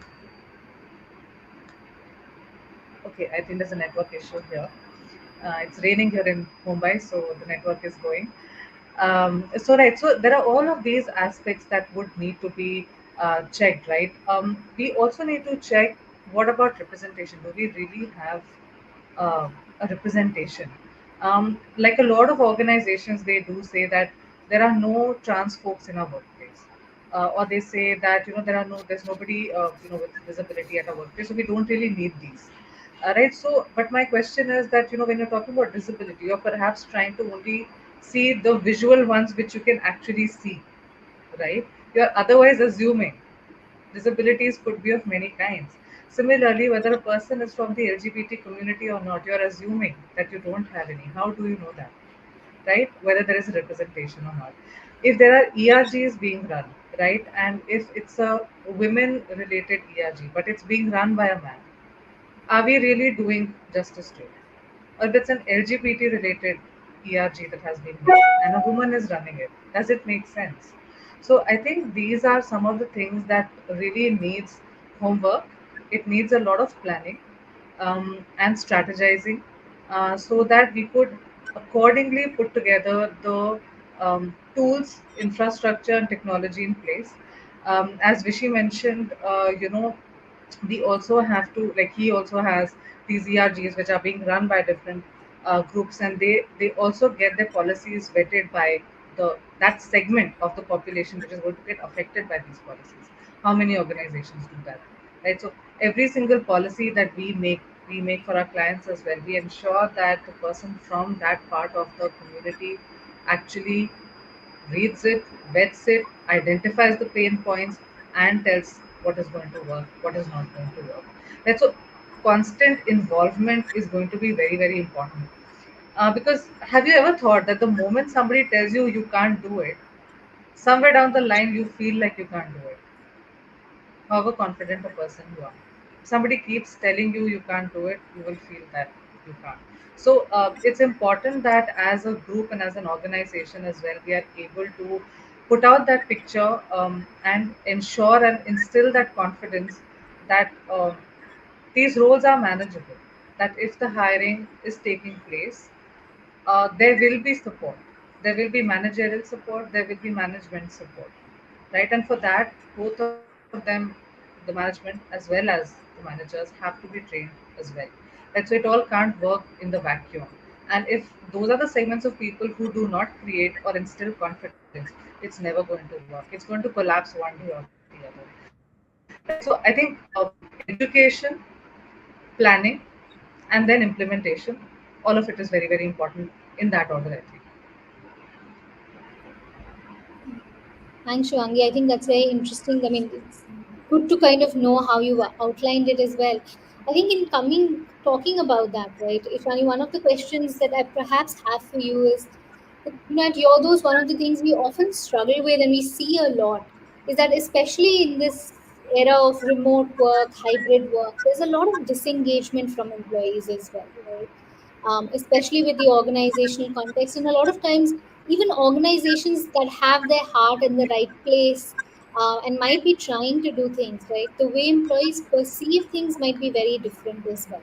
Okay, I think there's a network issue here. It's raining here in Mumbai, so the network is going. So right, so there are all of these aspects that would need to be checked, right? We also need to check, what about representation? Do we really have uh, a representation? Like a lot of organizations, they do say that there are no trans folks in our workplace, or they say that there's nobody with disability at our workplace, so we don't really need these. Right. So, but my question is that, when you're talking about disability, you're perhaps trying to only see the visual ones which you can actually see, right? You're otherwise assuming disabilities could be of many kinds. Similarly, whether a person is from the LGBT community or not, you're assuming that you don't have any. How do you know that, right? Whether there is a representation or not. If there are ERGs being run, right, and if it's a women related ERG, but it's being run by a man, are we really doing justice to it? Or if it's an LGBT related ERG that has been made and a woman is running it, does it make sense? So I think these are some of the things that really needs homework. It needs a lot of planning, and strategizing, so that we could accordingly put together the tools, infrastructure, and technology in place. As Vishy mentioned, we also have to, like, he also has these ERGs which are being run by different groups, and they also get their policies vetted by the that segment of the population which is going to get affected by these policies. How many organizations do that, right? So every single policy that we make for our clients as well, we ensure that the person from that part of the community actually reads it, vets it, identifies the pain points, and tells what is going to work, what is not going to work. Right. So constant involvement is going to be very, very important. Because have you ever thought that the moment somebody tells you you can't do it, somewhere down the line you feel like you can't do it, however confident a person you are. If somebody keeps telling you you can't do it, you will feel that you can't. So it's important that as a group and as an organization as well, we are able to put out that picture, and ensure and instill that confidence that these roles are manageable. That if the hiring is taking place, there will be support. There will be managerial support. There will be management support, right? And for that, both of them, the management as well as the managers, have to be trained as well. Right? So it all can't work in the vacuum. And if those are the segments of people who do not create or instill confidence, it's never going to work. It's going to collapse one day or the other. Right? So I think education, planning, and then implementation, all of it is very, very important in that order, I think. Thanks, Shwangi. I think that's very interesting. I mean, it's good to kind of know how you outlined it as well. I think in coming talking about that, right, Ishani, one of the questions that I perhaps have for you is that, at Yodos, one of the things we often struggle with and we see a lot is that, especially in this era of remote work, hybrid work, there's a lot of disengagement from employees as well, right? Especially with the organizational context. And a lot of times, even organizations that have their heart in the right place and might be trying to do things right, the way employees perceive things might be very different as well.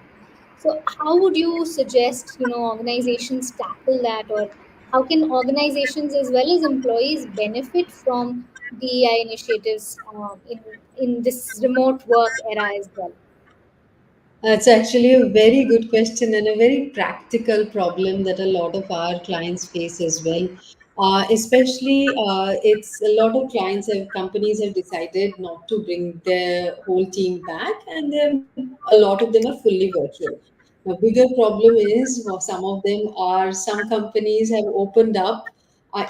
So, how would you suggest organizations tackle that, or how can organizations as well as employees benefit from DEI initiatives in this remote work era as well? It's actually a very good question and a very practical problem that a lot of our clients face as well. Especially, it's a lot of clients have companies have decided not to bring their whole team back, and then a lot of them are fully virtual. The bigger problem is some of them are some companies have opened up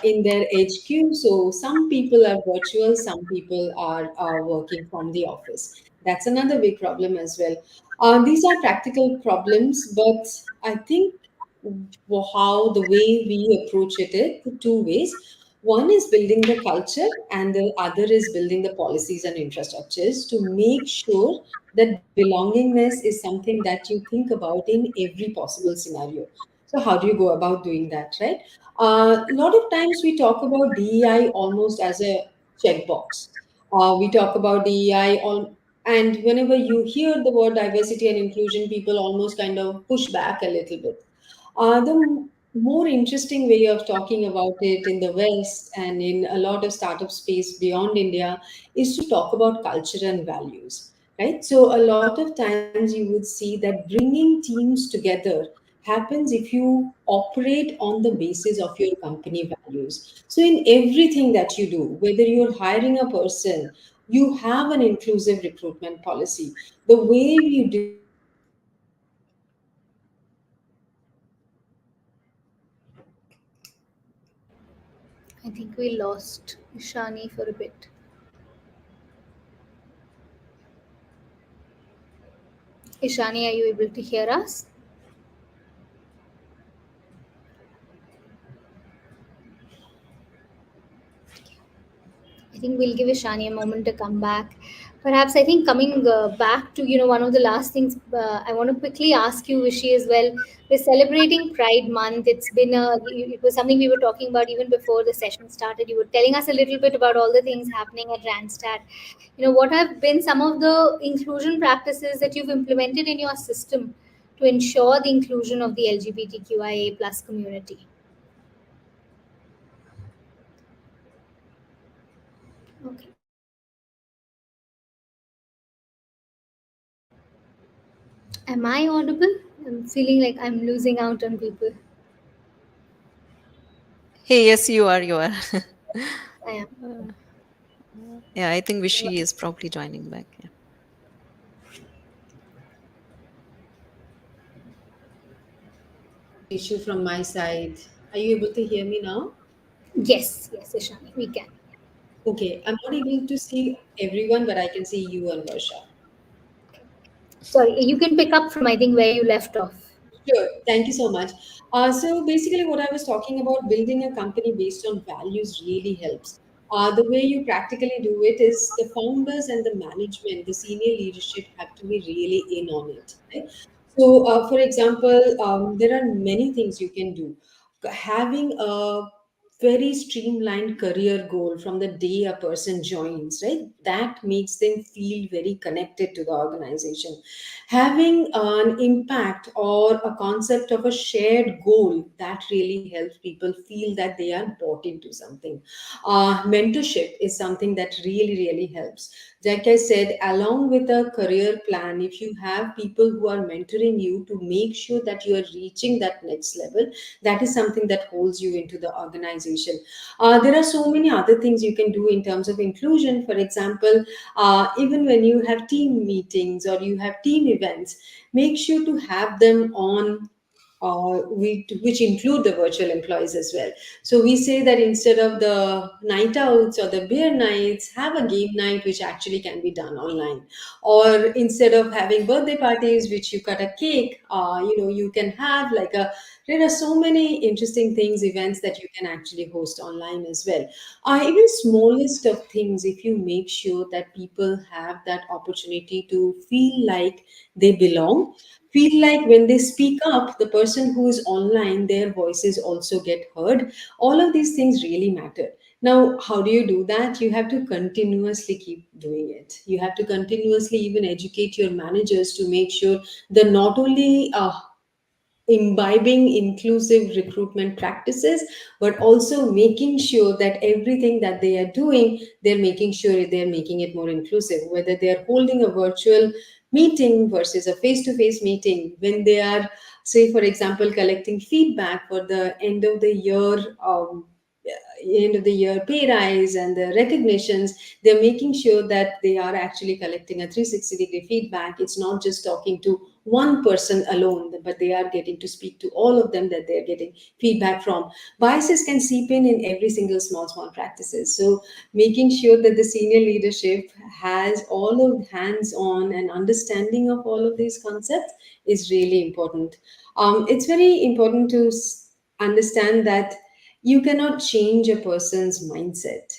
in their HQ. So some people are virtual, some people are working from the office. That's another big problem as well. These are practical problems, but I think how the way we approach it is the two ways. One is building the culture, and the other is building the policies and infrastructures to make sure that belongingness is something that you think about in every possible scenario. So, how do you go about doing that, right? A lot of times we talk about DEI almost as a checkbox. We talk about DEI on, and whenever you hear the word diversity and inclusion, people almost kind of push back a little bit. The more interesting way of talking about it in the West and in a lot of startup space beyond India is to talk about culture and values, right? So a lot of times you would see that bringing teams together happens if you operate on the basis of your company values. So in everything that you do, whether you're hiring a person, you have an inclusive recruitment policy. The way you define diversity and inclusion happens in I think we lost Ishani for a bit. Ishani, are you able to hear us? I think we'll give Ishani a moment to come back. Perhaps I think coming back to one of the last things I want to quickly ask you, Vishy, as well. We're celebrating Pride Month. It was something we were talking about even before the session started. You were telling us a little bit about all the things happening at Randstad. What have been some of the inclusion practices that you've implemented in your system to ensure the inclusion of the LGBTQIA plus community? Okay. Am I audible? I'm feeling like I'm losing out on people. Hey, yes, you are. You are. I am. Yeah, I think Vishy is probably joining back. Yeah. issue from my side. Are you able to hear me now? Yes, yes, Ishani, we can. Okay, I'm not able to see everyone, but I can see you and Varsha. Sorry, you can pick up from I think where you left off. Sure. Thank you so much. So basically, what I was talking about, building a company based on values really helps. The way you practically do it is the founders and the management, the senior leadership have to be really in on it. Right? So, for example, there are many things you can do. Having a very streamlined career goal from the day a person joins, right? That makes them feel very connected to the organization. Having an impact or a concept of a shared goal, that really helps people feel that they are bought into something. Mentorship is something that really helps. Like I said, along with a career plan, if you have people who are mentoring you to make sure that you are reaching that next level, that is something that holds you into the organization. There are so many other things you can do in terms of inclusion. For example, even when you have team meetings or you have team events, make sure to have them on which include the virtual employees as well. So we say that instead of the night outs or the beer nights, have a game night which actually can be done online. Or instead of having birthday parties which you cut a cake, you can have like a there are so many interesting things, events that you can actually host online as well. Even smallest of things, if you make sure that people have that opportunity to feel like they belong, feel like when they speak up, the person who is online, their voices also get heard. All of these things really matter. Now, how do you do that? You have to continuously keep doing it. You have to continuously even educate your managers to make sure they're not only imbibing inclusive recruitment practices, but also making sure that everything that they are doing, they're making sure they're making it more inclusive, whether they're holding a virtual meeting versus a face-to-face meeting, when they are, say, for example, collecting feedback for the end of the year end of the year pay rise and the recognitions, they're making sure that they are actually collecting a 360-degree feedback. It's not just talking to one person alone, but they are getting to speak to all of them that they're getting feedback from. Biases can seep in every single small practices. So making sure that the senior leadership has all of hands on and understanding of all of these concepts is really important. It's very important to understand that you cannot change a person's mindset.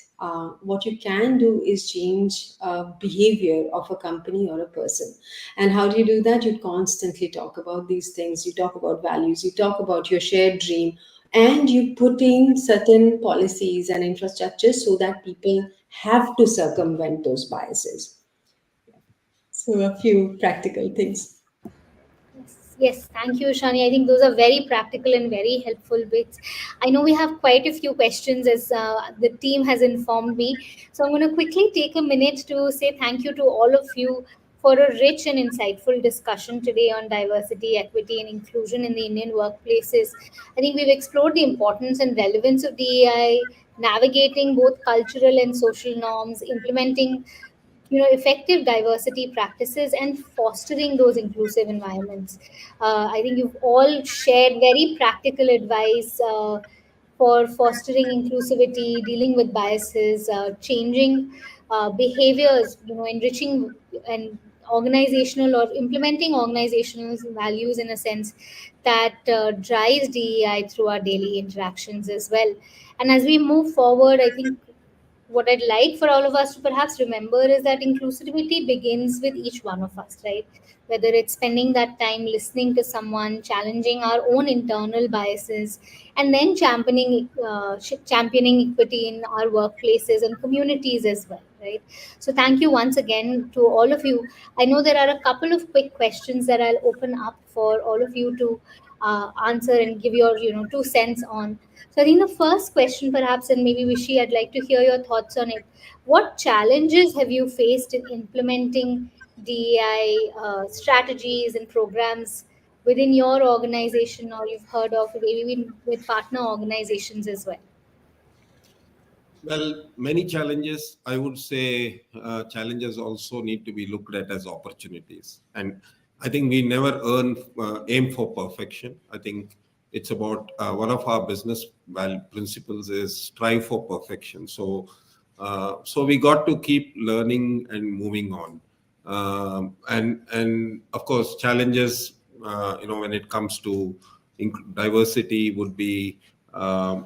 What you can do is change behavior of a company or a person. And how do you do that? You constantly talk about these things. You talk about values. You talk about your shared dream, and you put in certain policies and infrastructures so that people have to circumvent those biases. So a few practical things. Yes, yes, thank you, Shani. I think those are very practical and very helpful bits. I know we have quite a few questions as the team has informed me. So I'm going to quickly take a minute to say thank you to all of you for a rich and insightful discussion today on diversity, equity, and inclusion in the Indian workplaces. I think we've explored the importance and relevance of DEI, navigating both cultural and social norms, implementing effective diversity practices and fostering those inclusive environments. I think you've all shared very practical advice for fostering inclusivity, dealing with biases, changing behaviors, enriching and organizational or implementing organizational values in a sense that drives DEI through our daily interactions as well. And as we move forward, I think what I'd like for all of us to perhaps remember is that inclusivity begins with each one of us, right? Whether it's spending that time listening to someone, challenging our own internal biases, and then championing equity in our workplaces and communities as well, right? So thank you once again to all of you. I know there are a couple of quick questions that I'll open up for all of you to answer and give your 2 cents on. So I think the first question, perhaps, and maybe Vishy, I'd like to hear your thoughts on it. What challenges have you faced in implementing DEI strategies and programs within your organization, or you've heard of maybe even with partner organizations as well? Well, many challenges, I would say, challenges also need to be looked at as opportunities. And I think we never aim for perfection. I think it's about one of our business principles is strive for perfection. So we got to keep learning and moving on. And of course, challenges, when it comes to diversity would be, every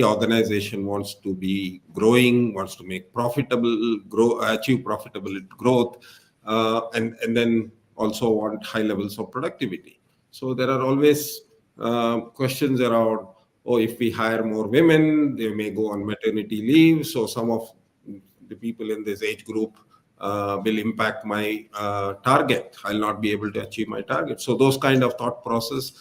organization wants to be growing, wants to make profitable grow achieve profitable growth, and then also want high levels of productivity. So there are always questions around, oh, if we hire more women, they may go on maternity leave, so some of the people in this age group will impact my target. I'll not be able to achieve my target. So those kind of thought process,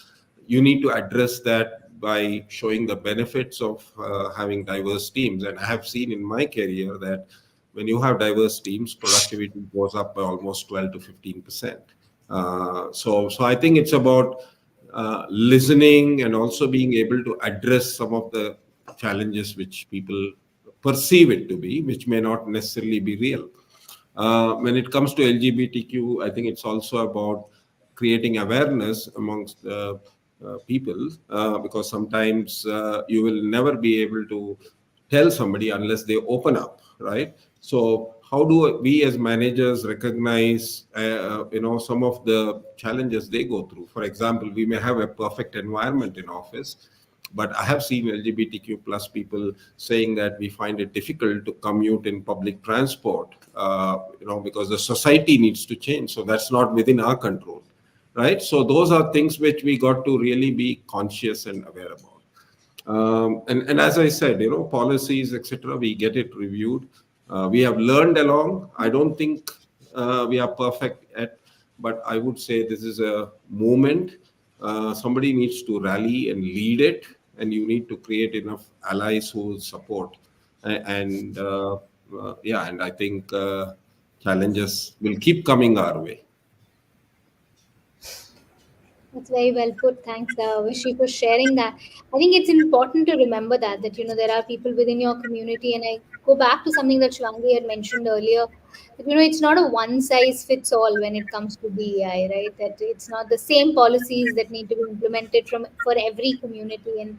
you need to address that by showing the benefits of having diverse teams. And I have seen in my career that when you have diverse teams, productivity goes up by almost 12 to 15%. So I think it's about listening and also being able to address some of the challenges which people perceive it to be, which may not necessarily be real. When it comes to LGBTQ, I think it's also about creating awareness amongst people, because sometimes you will never be able to tell somebody unless they open up, right? So how do we as managers recognize some of the challenges they go through? For example, we may have a perfect environment in office, but I have seen LGBTQ plus people saying that we find it difficult to commute in public transport, because the society needs to change. So that's not within our control, right? So those are things which we got to really be conscious and aware about. And as I said, policies, etc., we get it reviewed. We have learned along. I don't think we are perfect at, but I would say this is a movement. Somebody needs to rally and lead it, and you need to create enough allies who will support. And I think challenges will keep coming our way. That's very well put. Thanks, Vishi, for sharing that. I think it's important to remember that there are people within your community, and I go back to something that Shwangi had mentioned earlier. That, it's not a one size fits all when it comes to DEI, right? That it's not the same policies that need to be implemented from for every community, and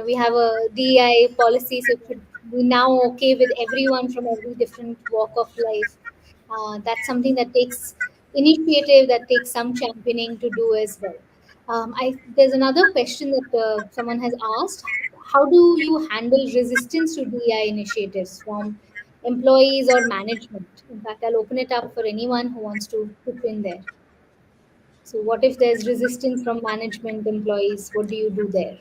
we have a DEI policy, so it should be now okay with everyone from every different walk of life. That's something that takes initiative, that takes some championing to do as well. There's another question that someone has asked. How do you handle resistance to DI initiatives from employees or management? In fact, I'll open it up for anyone who wants to put in there. So, what if there's resistance from management employees? What do you do there?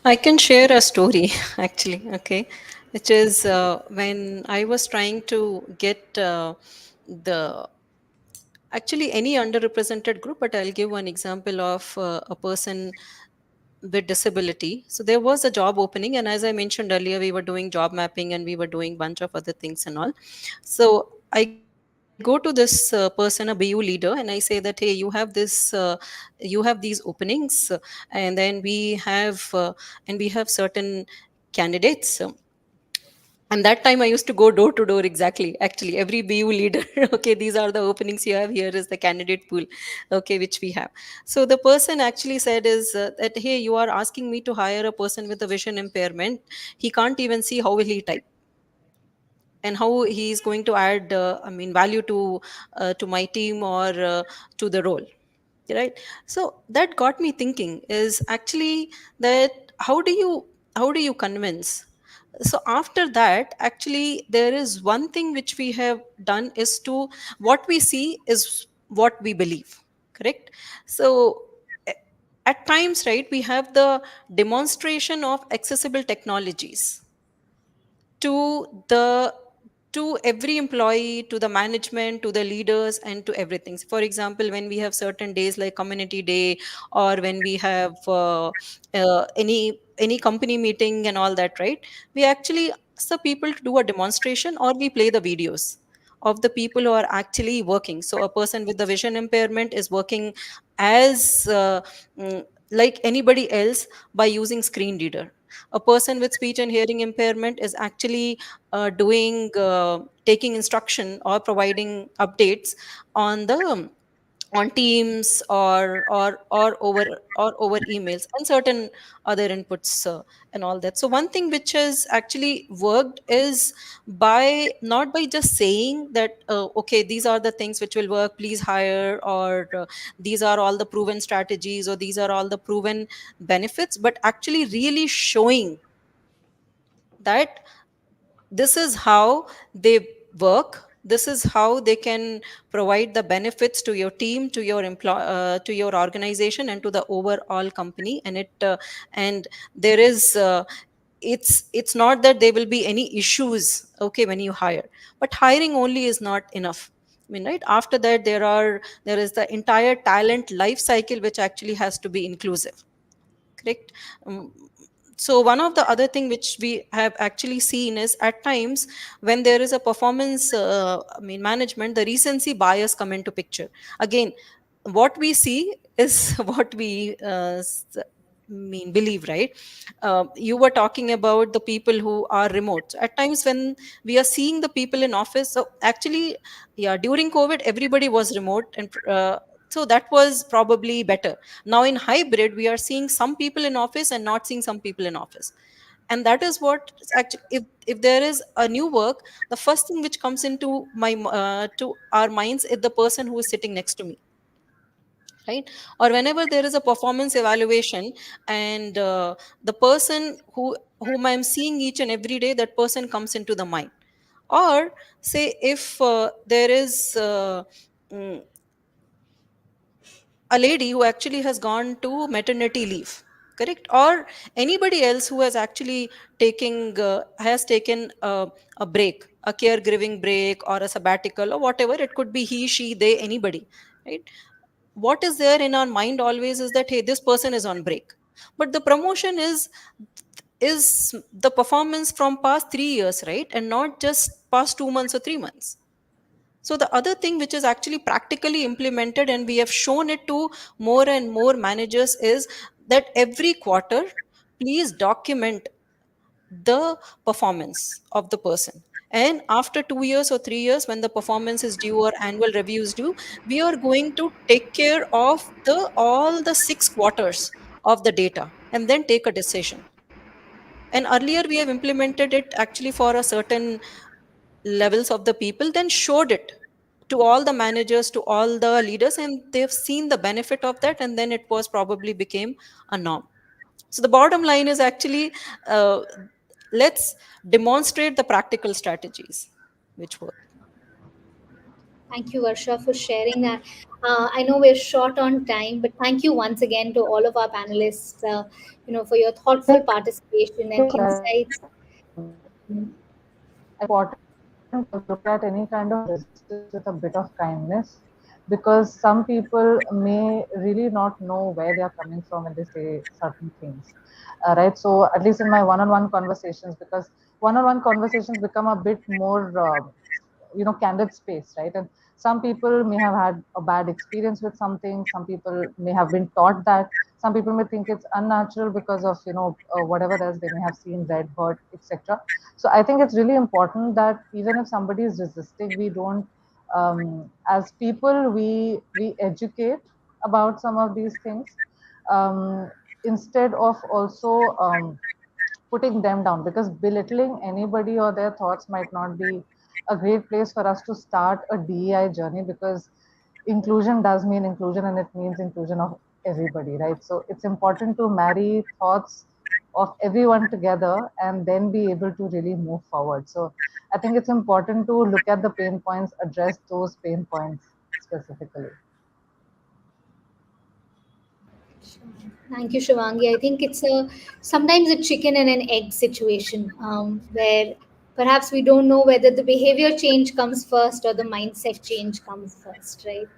I can share a story actually, okay, which is when I was trying to get the actually any underrepresented group, but I'll give one example of a person with disability. So there was a job opening, and as I mentioned earlier, we were doing job mapping and we were doing bunch of other things and all. So I go to this person, a BU leader, and I say that, hey, you have these openings, and then we have certain candidates. And that time I used to go door to door, exactly, actually every BU leader. Okay, these are the openings you have, here is the candidate pool, okay, which we have. So the person actually said is that, hey, you are asking me to hire a person with a vision impairment. He can't even see, how will he type, and how he is going to add value to my team or to the role, right? So that got me thinking is actually that, how do you convince. So after that, actually there is one thing which we have done is to, what we see is what we believe, correct? So a- at times, right, we have the demonstration of accessible technologies to the to every employee, to the management, to the leaders, and to everything. So for example, when we have certain days like community day, or when we have any company meeting and all that, right, we actually ask the people to do a demonstration, or we play the videos of the people who are actually working. So a person with the vision impairment is working as mm, like anybody else by using screen reader. A person with speech and hearing impairment is actually doing taking instruction or providing updates on the on Teams, or over emails, and certain other inputs, and all that. So one thing which has actually worked is by not by just saying that, okay, these are the things which will work, please hire, or these are all the proven strategies, or these are all the proven benefits, but actually really showing that this is how they work, this is how they can provide the benefits to your team, to your to your organization, and to the overall company. And there is it's not that there will be any issues, okay, when you hire. But hiring only is not enough. I mean, right, after that there is the entire talent life cycle which actually has to be inclusive, correct? Um, so one of the other thing which we have actually seen is, at times when there is a performance management, the recency bias come into picture. Again, what we see is what we believe, right? You were talking about the people who are remote. At times when we are seeing the people in office, so actually, yeah, during COVID everybody was remote, and so that was probably better. Now in hybrid, we are seeing some people in office and not seeing some people in office. And that is what is actually, if there is a new work, the first thing which comes into to our minds is the person who is sitting next to me, right? Or whenever there is a performance evaluation, and the person whom I'm seeing each and every day, that person comes into the mind. Or say, if there is mm, a lady who actually has gone to maternity leave, correct? Or anybody else who has actually has taken a break, a caregiving break, or a sabbatical, or whatever it could be, he, she, they, anybody, right? What is there in our mind always is that, hey, this person is on break. But the promotion is the performance from past 3 years, right, and not just past 2 months or 3 months. So the other thing which is actually practically implemented and we have shown it to more and more managers is that every quarter, please document the performance of the person. And after 2 years or 3 years, when the performance is due or annual review is due, we are going to take care of the all the 6 quarters of the data and then take a decision. And earlier we have implemented it actually for a certain levels of the people, then showed it to all the managers, to all the leaders, and they've seen the benefit of that, and then it was probably became a norm. So the bottom line is actually, uh, let's demonstrate the practical strategies which work. Thank you, Varsha, for sharing that. I know we're short on time, but thank you once again to all of our panelists, for your thoughtful participation and insights. Mm. Important to look at any kind of resistance with a bit of kindness, because some people may really not know where they are coming from when they say certain things. Right. So, at least in my one on one conversations, because one on one conversations become a bit more, candid space, right? And some people may have had a bad experience with something, some people may have been taught that, some people may think it's unnatural because of, whatever else they may have seen, read, heard, etc. So I think it's really important that even if somebody is resisting, we don't, as people, we educate about some of these things, um, instead of also putting them down, because belittling anybody or their thoughts might not be a great place for us to start a DEI journey, because inclusion does mean inclusion, and it means inclusion of everybody, right? So it's important to marry thoughts of everyone together and then be able to really move forward. So I think it's important to look at the pain points, address those pain points specifically. Thank you, Shivangi. I think it's sometimes a chicken and an egg situation, where perhaps we don't know whether the behavior change comes first or the mindset change comes first, right?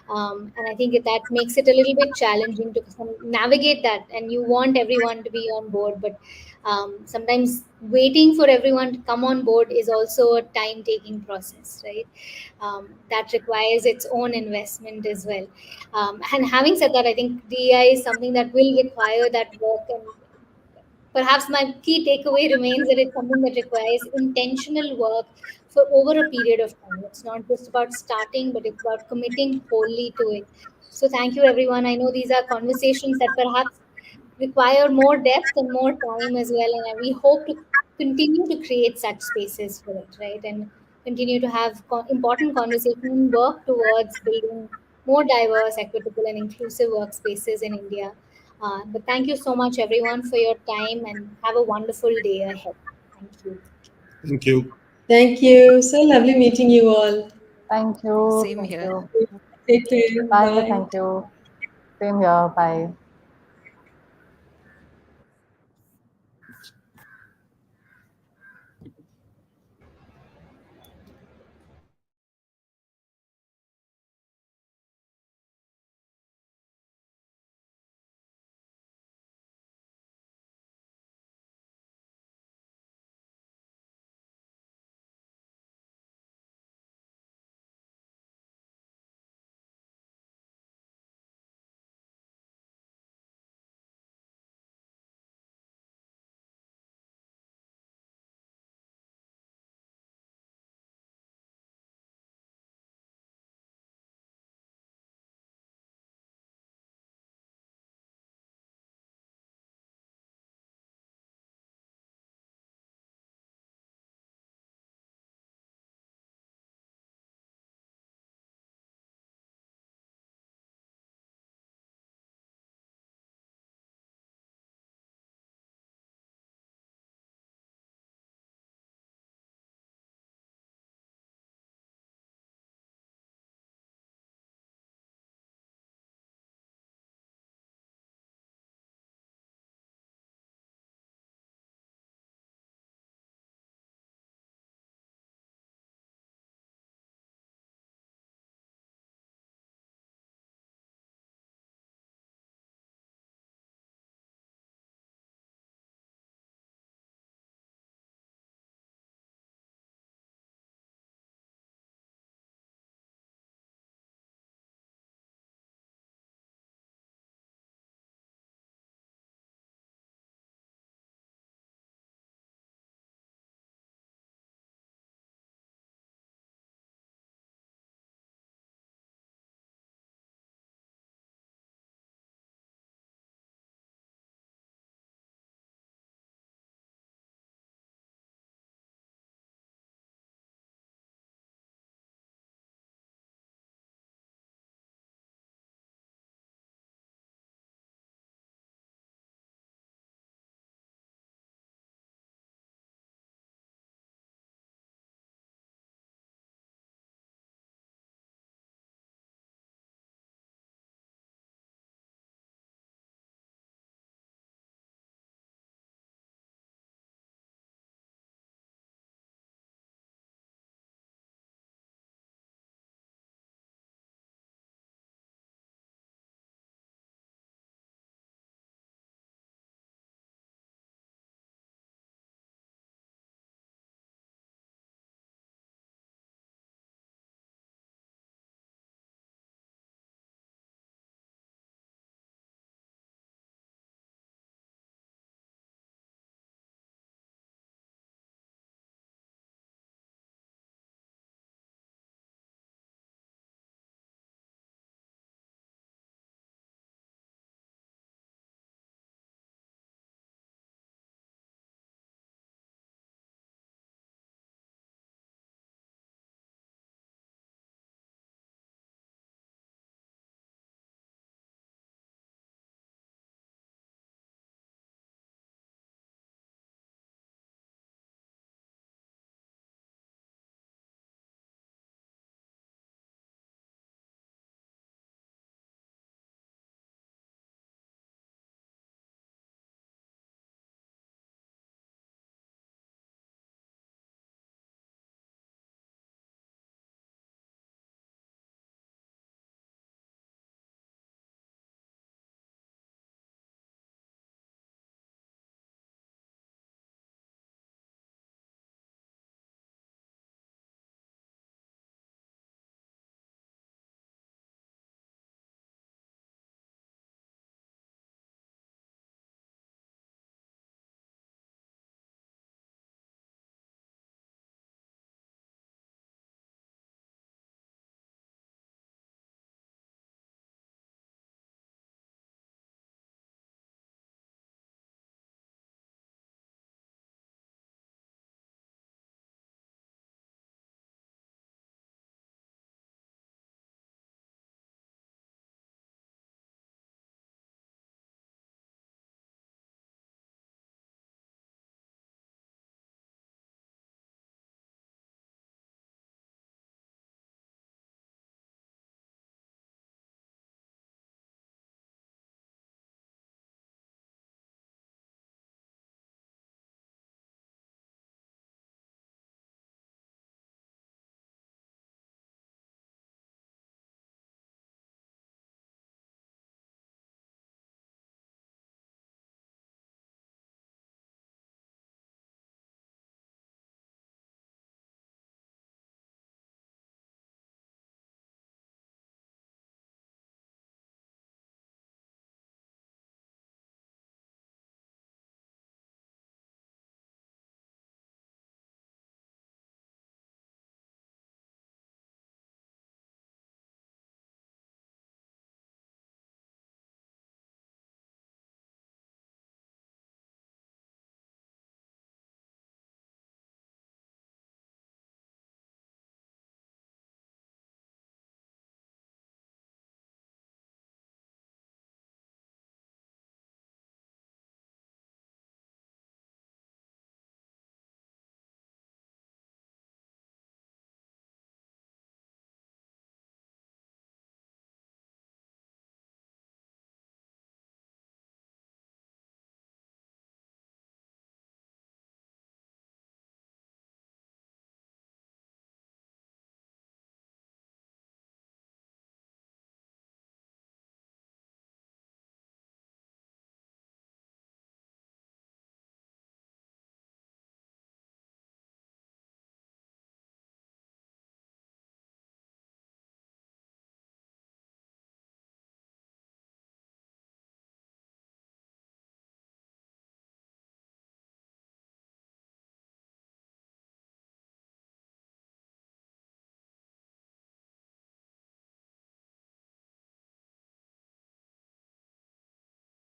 And I think that makes it a little bit challenging to navigate that. And you want everyone to be on board, but sometimes waiting for everyone to come on board is also a time-taking process, right? That requires its own investment as well. And having said that, I think DEI is something that will require that work. And perhaps my key takeaway remains that it's something that requires intentional work for over a period of time. It's not just about starting, but it's about committing wholly to it. So thank you, everyone. I know these are conversations that perhaps require more depth and more time as well. And we hope to continue to create such spaces for it, right? And continue to have important conversation and work towards building more diverse, equitable, and inclusive workspaces in India. But thank you so much, everyone, for your time and have a wonderful day ahead. Thank you. Thank you. Thank you. So lovely meeting you all. Thank you. Same Thank here. you. Take care. Bye. Bye. Thank you. Same here. Bye.